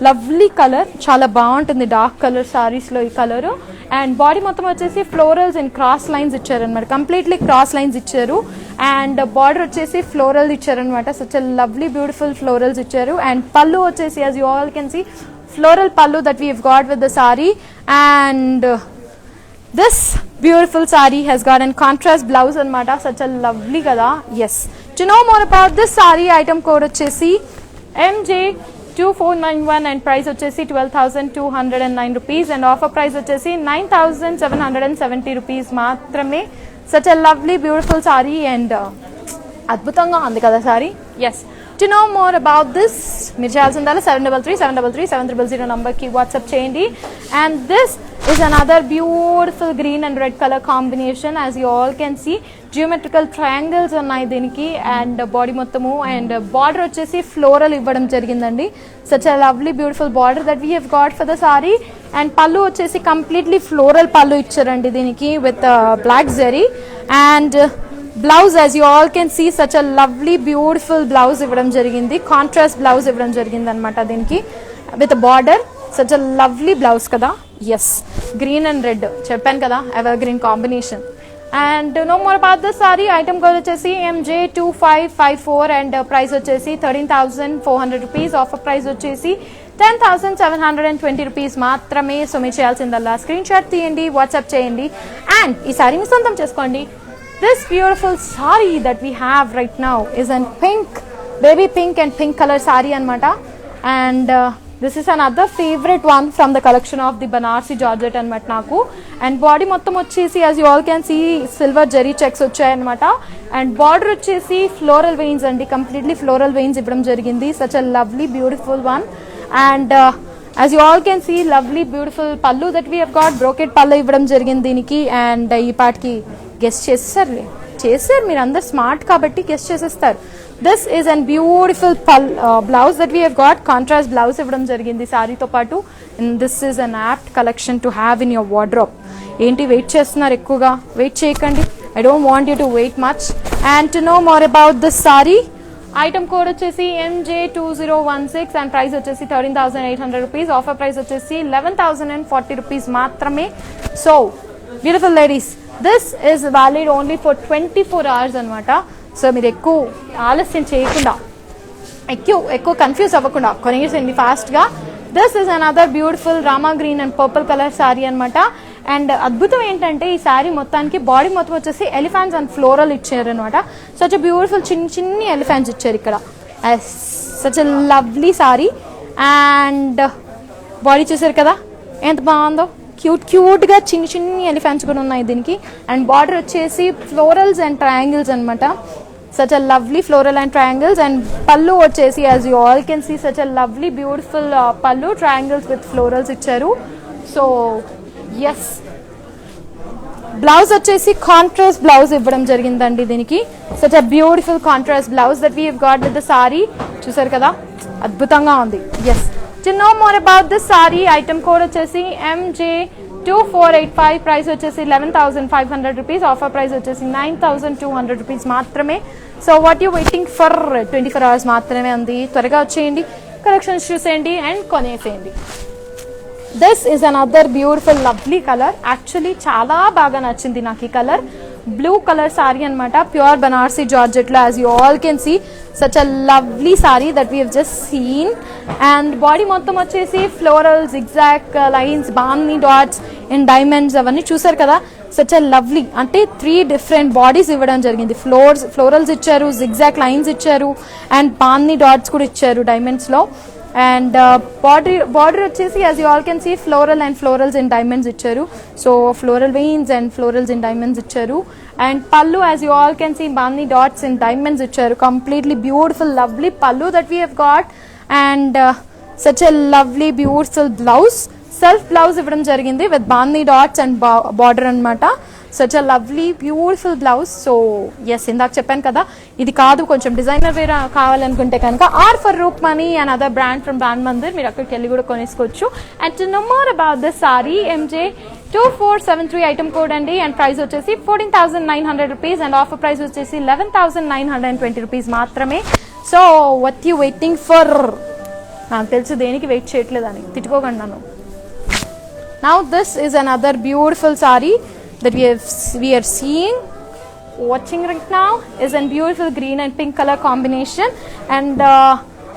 Speaker 1: Lovely colour, చాలా బాగుంటుంది dark colour సారీస్లో ఈ colour. And body మొత్తం వచ్చేసి florals and cross lines ఇచ్చారనమాట, completely cross lines ఇచ్చారు. And border వచ్చేసి floral ఇచ్చారనమాట, such a lovely beautiful florals ఇచ్చారు. అండ్ పళ్ళు వచ్చేసి as you all can see floral pallu that we have got with the sari. And this beautiful saree has got an contrast blouse anamata, such a lovely kada. Yes, to know more about this saree, item code vachesi MJ2491 and price vachesi 12,209 rupees and offer price vachesi 9,770 rupees maatrame. Such a lovely beautiful saree and adbhutanga undi kada saree. Yes, to know more about this, మీరు చేయాల్సిందల్లా 7337337000 number ki WhatsApp చేయండి. And this is another beautiful green and red color combination. As you all can see, geometrical triangles ఉన్నాయి దీనికి. And body మొత్తము and border వచ్చేసి floral ఇవ్వడం జరిగిందండి. such a lovely beautiful border that we have got for the saree. And pallu వచ్చేసి completely floral pallu ఇచ్చారండి దీనికి with black zari. And blouse, as you all can see, such a lovely beautiful blouse ఇవ్వడం జరిగింది, contrast blouse ఇవ్వడం జరిగింది అనమాట దీనికి with border. such a lovely blouse కదా. yes, green and red చెప్పాను కదా, evergreen combination. And no more about this sari, item code వచ్చేసి MJ2554 అండ్ ప్రైస్ వచ్చేసి 13,400 రూపీస్. ఆఫర్ ప్రైస్ వచ్చేసి 10,720 రూపీస్ మాత్రమే. సో మీరు చేయాల్సిందల్లా స్క్రీన్ షాట్ తీయండి, వాట్సాప్ చేయండి అండ్ ఈ సారీని సొంతం చేసుకోండి. This beautiful saree that we have right now is in pink, baby pink and pink color saree anamata. And this is another favorite one from the collection of the Banarsi Georgette anamata naku. And body mottam vachesi, as you all can see, silver zari checks vachayi anamata. And border vachesi floral veins andi, completely floral veins ivvadam jarigindi. Such a lovely beautiful one. And as you all can see, lovely beautiful pallu that we have got, brocade pallu ivvadam jarigindi దీనికి. And ఈ పాటికి guest చేస్తారు మీరు అందరు smart కాబట్టి guessed చేసేస్తారు. This is an beautiful blouse that we have got, contrast blouse ఇవ్వడం జరిగింది సారీతో పాటు. And this is an apt collection to have in your wardrobe. ఏంటి వెయిట్ చేస్తున్నారు, ఎక్కువగా వెయిట్ చేయకండి, I don't want you to wait much. And to know more about this sari, item code వచ్చేసి MJ2016 and price వచ్చేసి 13,800 rupees. Offer price వచ్చేసి 11,040 rupees మాత్రమే. So beautiful ladies, this is valid only for 24 hours అనమాట. So మీరు ఎక్కువ ఆలస్యం చేయకుండా, ఎక్కువ కన్ఫ్యూజ్ అవ్వకుండా కొనేసేయండి ఫాస్ట్గా. This is another beautiful Rama green and purple colour sari అనమాట. అండ్ అద్భుతం ఏంటంటే ఈ శారీ మొత్తానికి బాడీ మొత్తం వచ్చేసి ఎలిఫెంట్స్ అండ్ ఫ్లోరల్ ఇచ్చారు అనమాట. సచ్ అ బ్యూటిఫుల్ చిన్ని ఎలిఫెంట్స్ ఇచ్చారు ఇక్కడ. Such a lovely sari. And body చూసారు కదా ఎంత బాగుందో, క్యూట్గా చిన్ని ఎలిఫెంట్స్ కూడా ఉన్నాయి దీనికి. అండ్ బార్డర్ వచ్చేసి ఫ్లోరల్స్ అండ్ ట్రయాంగిల్స్ అనమాట. Such a lovely floral and triangles. And పళ్ళు వచ్చేసి as you all can see such a lovely beautiful pallu, triangles with florals ఇచ్చారు. సో ఎస్, బ్లౌజ్ వచ్చేసి కాంట్రాస్ట్ బ్లౌజ్ ఇవ్వడం జరిగిందండి దీనికి. Such a beautiful contrast blouse that we have got with the sari. చూసారు కదా అద్భుతంగా ఉంది. Yes, to know more about this saree, item code vachesi MJ2485, price vachesi 11,500 rupees. offer price vachesi 9,200 rupees maatrame. so what you waiting for? 24 hours maatrame undi, త్వరగా వచ్చేయండి, collections చూసేయండి and కొనేసేయండి. This is another beautiful lovely colour. Actually చాలా బాగా నచ్చింది నాకు ఈ colour. Blue colour sari అనమాట, ప్యూర్ బనారసి జార్జెట్ లో. As you all can see such a lovely sari that we have just seen. And body మొత్తం వచ్చేసి ఫ్లోరల్ జిగ్జాగ్ లైన్స్, బామ్నీ డాట్స్ అండ్ డైమండ్స్ అవన్నీ చూసారు కదా. సచ్ అ లవ్లీ, అంటే 3 డిఫరెంట్ బాడీస్ ఇవ్వడం జరిగింది. ఫ్లోరల్స్ ఇచ్చారు, జిగ్జాగ్ లైన్స్ ఇచ్చారు అండ్ బామ్నీ డాట్స్ కూడా ఇచ్చారు డైమండ్స్ లో. అండ్ బార్డర్ వచ్చేసి as you all can see florals and diamonds ఇచ్చారు. So floral vines and florals and diamonds ఇచ్చారు. And pallu as you all can see బామ్నీ డాట్స్ అండ్ డైమండ్స్ ఇచ్చారు. Completely beautiful lovely pallu that we have got. And such a lovely beautiful blouse, self blouse ఇవ్వడం జరిగింది with బామ్నీ dots and border అనమాట. Such a lovely beautiful blouse. So yes, ఇందాక చెప్పాను కదా, ఇది కాదు కొంచెం డిజైనర్ వేర్ కావాలనుకుంటే కనుక or for Roopmani and other brand from brand Mandir, మీరు అక్కడికి వెళ్ళి కూడా కొనేసుకోవచ్చు. And to know more about this sari, MJ2473 item code అండి. అండ్ ప్రైస్ వచ్చేసి 14,900 రూపీస్ అండ్ ఆఫర్ ప్రైస్ వచ్చేసి 11,920 రూపీస్ మాత్రమే. So what you waiting for? నాకు తెలుసు దేనికి వెయిట్ చేయట్లేదని, తిట్టుకోకండి నన్ను. Now this is another beautiful saree that we are seeing, watching right now, is in beautiful green and pink color combination. And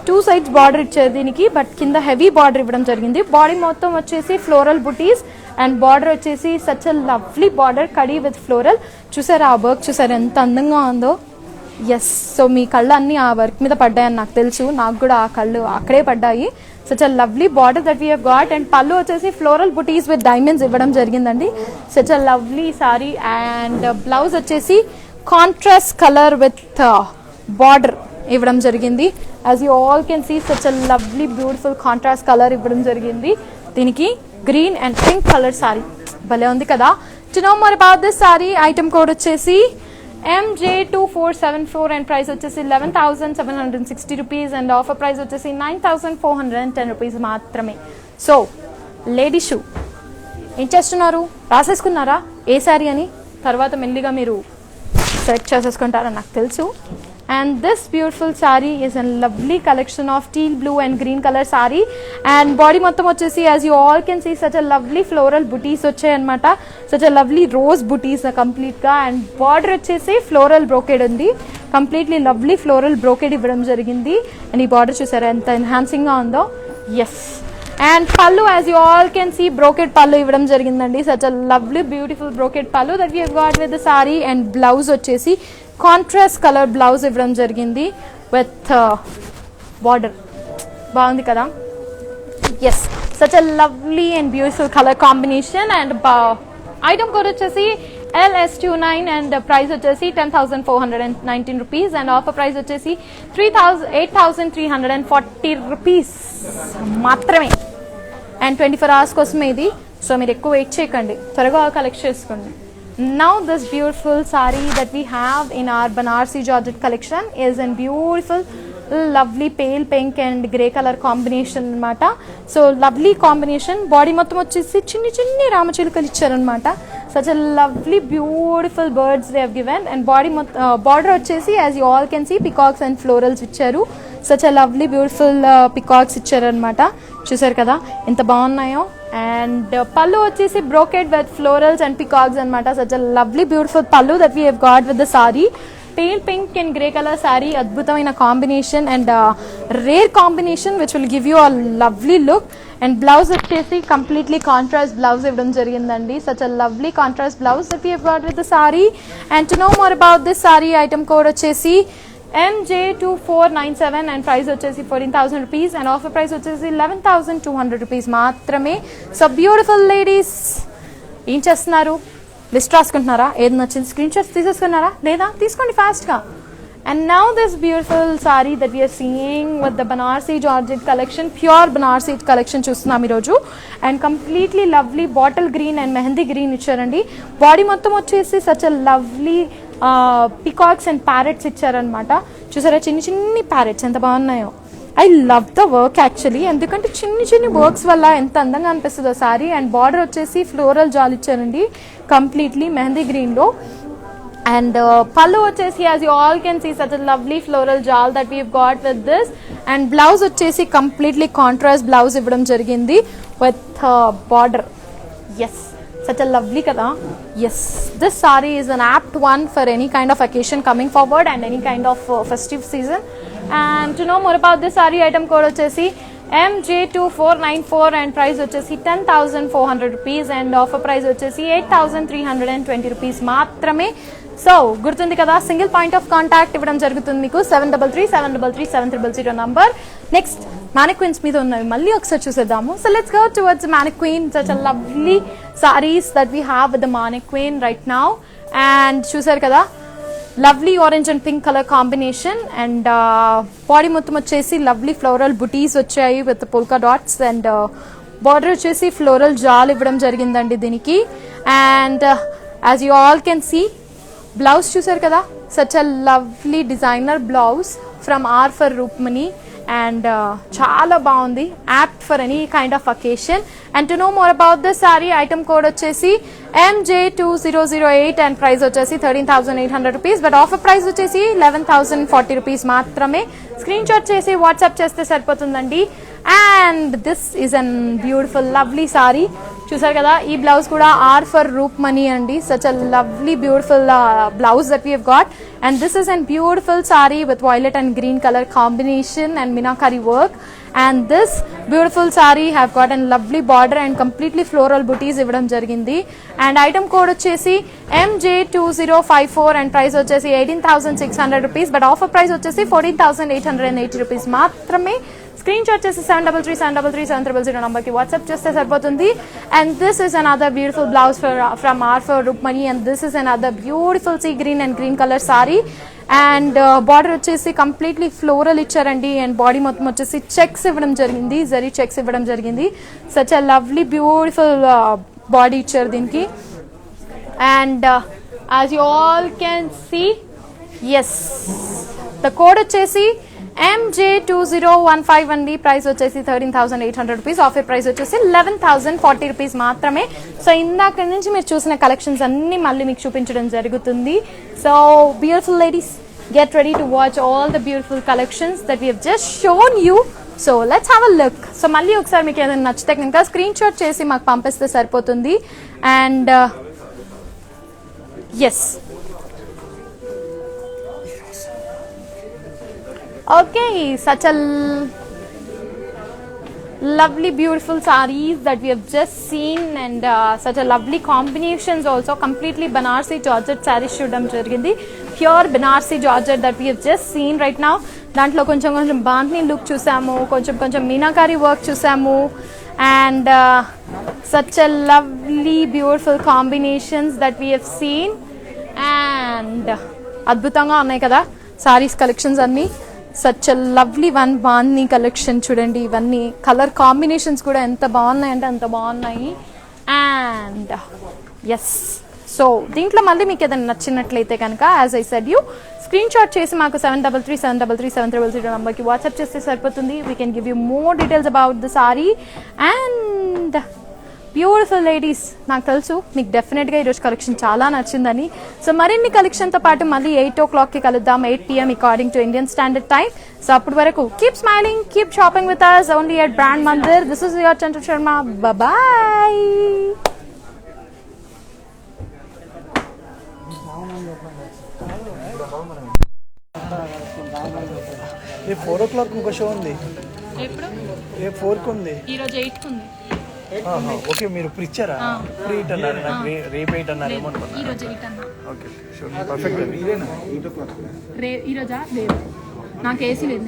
Speaker 1: 2 sides border ఇచ్చారు దీనికి, but కింద heavy border ఇవ్వడం జరిగింది. బాడీ మొత్తం వచ్చేసి ఫ్లోరల్ బుటీస్ అండ్ బార్డర్ వచ్చేసి such a lovely border khadi with floral. చూసారా ఆ వర్క్, చూసారా ఎంత అందంగా ఉందో. ఎస్, సో మీ కళ్ళు అన్నీ ఆ వర్క్ మీద పడ్డాయని నాకు తెలుసు, నాకు కూడా ఆ కళ్ళు అక్కడే పడ్డాయి. Such a lovely border that we have got. And పళ్ళు వచ్చేసి ఫ్లోరల్ బుటీస్ విత్ డైమండ్స్ ఇవ్వడం జరిగిందండి. Such a lovely sari. And blouse వచ్చేసి కాంట్రాస్ట్ కలర్ విత్ బార్డర్ ఇవ్వడం జరిగింది. As you all can see such a lovely beautiful contrast colour ఇవ్వడం జరిగింది దీనికి. Green and pink colour sari భలే ఉంది కదా. To know more about this sari, item code వచ్చేసి MJ2474 అండ్ ప్రైస్ వచ్చేసి 11,760 రూపీస్ అండ్ ఆఫర్ ప్రైస్ వచ్చేసి 9,410 రూపీస్ మాత్రమే. సో లేడీ షూ ఏం చేస్తున్నారు? రాసేసుకున్నారా ఏ శారీ అని? తర్వాత మెల్లిగా మీరు సెలెక్ట్ చేసేసుకుంటారని నాకు తెలుసు. And this beautiful sari is a lovely collection of teal blue and green colour sari. And body మొత్తం వచ్చేసి as you all can see such a lovely floral butis వచ్చాయన్నమాట. Such a lovely rose butis కంప్లీట్గా. అండ్ బార్డర్ వచ్చేసి floral brocade ఉంది, completely lovely floral brocade ఇవ్వడం జరిగింది. And ఈ border చూసారా ఎంత ఎన్హాన్సింగ్గా ఉందో. Yes, and pallu as you all can see brocade pallu ఇవ్వడం జరిగిందండి. Such a lovely beautiful brocade pallu that we have got with the sari. And blouse వచ్చేసి కాంట్రాస్ట్ కలర్ బ్లౌజ్ ఇవ్వడం జరిగింది విత్ బార్డర్. బాగుంది కదా. Yes, such a lovely and beautiful colour combination. And item code వచ్చేసి LS29 and price వచ్చేసి 10,419 rupees and offer price వచ్చేసి 8,340 rupees మాత్రమే. And 24 hours కోసమే ఇది. సో మీరు ఎక్కువ వెయిట్ చేయకండి, త్వరగా కలెక్ట్ చేసుకోండి. Now this beautiful saree that we have in our Banarsi Georgette collection is in beautiful lovely pale pink and grey color combination అనమాట. So lovely combination. బాడీ మొత్తం వచ్చేసి చిన్ని చిన్ని రామచిలుకలు ఇచ్చారనమాట. Such a lovely beautiful birds they have given. And border వచ్చేసి as you all can see peacocks and florals ఇచ్చారు. Such a lovely beautiful peacocks ఇచ్చారనమాట. చూసారు కదా ఎంత బాగున్నాయో. అండ్ పల్లు వచ్చేసి brocade with florals and peacocks అనమాట. Such a lovely beautiful pallu that we have got with the sari. Pale pink and grey colour sorry, అద్భుతమైన combination and rare combination which will give you a lovely look. And blouse వచ్చేసి completely contrast blouse ఇవ్వడం జరిగిందండి. Such a lovely contrast blouse that we have got with the sari. And to know more about this sari, item code వచ్చేసి MJ2497 and price వచ్చేసి 14,000 rupees and offer price వచ్చేసి 11,200 rupees మాత్రమే. So beautiful ladies ఏం చేస్తున్నారు? List రాసుకుంటున్నారా? ఏది నచ్చింది screenshots తీసేసుకున్నారా? లేదా తీసుకోండి ఫాస్ట్గా. And now this beautiful sari that we are seeing with the Banarasi georgette collection, pure Banarasi collection చూస్తున్నాం ఈరోజు. And completely lovely bottle green and mehndi green ఇచ్చారండి. బాడీ మొత్తం వచ్చేసి such a lovely peacocks and parrots ఇచ్చారనమాట. చూసారా చిన్ని చిన్ని ప్యారెట్స్ ఎంత బాగున్నాయో. I love the work actually, ఎందుకంటే చిన్ని చిన్ని వర్క్స్ వల్ల ఎంత అందంగా అనిపిస్తుందో సారీ. అండ్ బార్డర్ వచ్చేసి ఫ్లోరల్ జాల్ ఇచ్చారండి కంప్లీట్లీ మెహందీ గ్రీన్లో. And pallu vachesi, as you all can see, such a lovely floral jal that we've got with this. And blouse vachesi completely contrast blouse ivvadam jarigindi with border. Yes, such a lovely kada. Yes, this saree is an apt one for any kind of occasion coming forward and any kind of festive season. And to know more about this saree, item code vachesi MJ2494 and price vachesi 10,400 rupees and offer price vachesi 8,320 rupees maatrame. So గుర్తుంది కదా, single point of contact ఇవ్వడం జరుగుతుంది మీకు 7337337000 number. Next మానిక్వీన్స్ మీద ఉన్నవి మళ్ళీ ఒకసారి చూసేద్దాము. So let's go towards mannequin. Such a lovely saris that we have with the mannequin right now. And చూసారు కదా, lovely orange and pink colour combination. And body మొత్తం వచ్చేసి లవ్లీ ఫ్లోరల్ బుటీస్ వచ్చాయి with polka dots. And border వచ్చేసి floral జాల్ ఇవ్వడం జరిగిందండి దీనికి. And as you all can see, blouse చూసారు కదా, such a lovely designer blouse from or for Roopmani. And చాలా బాగుంది, apt for any kind of occasion. And to know more about the sorry, item code వచ్చేసి MJ2008 and price వచ్చేసి 13,800 rupees. But offer price వచ్చేసి 11,040 rupees మాత్రమే. Screen shot చేసి WhatsApp చేస్తే సరిపోతుందండి. And this is an beautiful lovely sari. చూసారు కదా, ఈ బ్లౌజ్ కూడా ఆర్ ఫర్ రూప్మణి అండి. Such a lovely beautiful blouse that we have got. And this is an beautiful sari with violet and green colour combination and meenakari work. And this beautiful saree have got a lovely border and completely floral booties ఇవ్వడం జరిగింది. And item code వచ్చేసి MJ2054 and price వచ్చేసి 18,600 rupees. but offer price వచ్చేసి 14,880 rupees మాత్రమే. Screen shot చేసి 7337337000 నంబర్కి WhatsApp చేస్తే సరిపోతుంది. And this is another beautiful blouse from or for Roopmani. And this is another beautiful sea green and green colour sari. And border వచ్చేసి completely floral ఇచ్చారండి. And body మొత్తం వచ్చేసి చెక్స్ ఇవ్వడం జరిగింది, జరీ చెక్స్ ఇవ్వడం జరిగింది. Such a lovely beautiful body ఇచ్చారు దీనికి. And as you all can see, yes, the code వచ్చేసి MJ2015 అండి. ప్రైస్ వచ్చేసి 13,800 రూపీస్. ఆఫర్ ప్రైస్ వచ్చేసి 11,040 రూపీస్ మాత్రమే. సో ఇందాక నుంచి మీరు చూసిన కలెక్షన్స్ అన్ని మళ్ళీ మీకు చూపించడం జరుగుతుంది. So beautiful ladies, get ready to watch all the beautiful collections that we have just shown you. So let's have a look. So మళ్ళీ ఒకసారి మీకు ఏదైనా నచ్చితే కనుక స్క్రీన్ షాట్ చేసి మాకు పంపిస్తే సరిపోతుంది. And yes, okay, such a lovely beautiful sarees that we have just seen. And such a lovely combinations also. Completely Banarsi Georgette sarees చూడడం జరిగింది. Pure Banarsi Georgette that we have just seen right now. దాంట్లో కొంచెం కొంచెం bandhani look చూసాము, కొంచెం కొంచెం meenakari work చూసాము. And such a lovely beautiful combinations that we have seen. And అద్భుతంగా ఉన్నాయి కదా సారీస్ కలెక్షన్స్ అన్నీ. Such a lovely one bandhani collection చూడండి. ఇవన్నీ కలర్ కాంబినేషన్స్ కూడా ఎంత బాగున్నాయి అంటే అంత బాగున్నాయి. అండ్ ఎస్, సో దీంట్లో మళ్ళీ మీకు ఏదైనా నచ్చినట్లయితే కనుక, as I said you, screen shot చేసి మాకు 7337337000 నంబర్కి వాట్సాప్ చేస్తే సరిపోతుంది. We can give you more details about the sari. And beautiful ladies, నాకు తెలుసు మీకు డెఫినెట్గా ఈరోజు కలెక్షన్ చాలా నచ్చిందని. సో మరిన్ని కలెక్షన్తో పాటు మళ్ళీ 8 o'clockకి కలుద్దాం, 8 PM according to Indian standard time. So అప్పటి వరకు keep smiling, keep shopping with us only at Brand Mandir. This is your Chantu Sharma. Bye-bye.
Speaker 2: A 4 o'clock ఇంకో షో ఉంది.
Speaker 1: ఎప్పుడు?
Speaker 2: ఏ 4కి ఉంది.
Speaker 1: ఈరోజు 8కి ఉంది.
Speaker 2: ఓకే, మీరు ఇప్పుడు ఇచ్చారా? ఫ్రీ 8 అన్నారు, నాకు రేపు 8 అన్నారు ఏమో అనుకున్నా.
Speaker 1: ఈరోజు 8 అన్నా.
Speaker 2: Okay, sure, perfect.
Speaker 1: ఈరోజా లేదు, నాకు ఏసీ లేదు.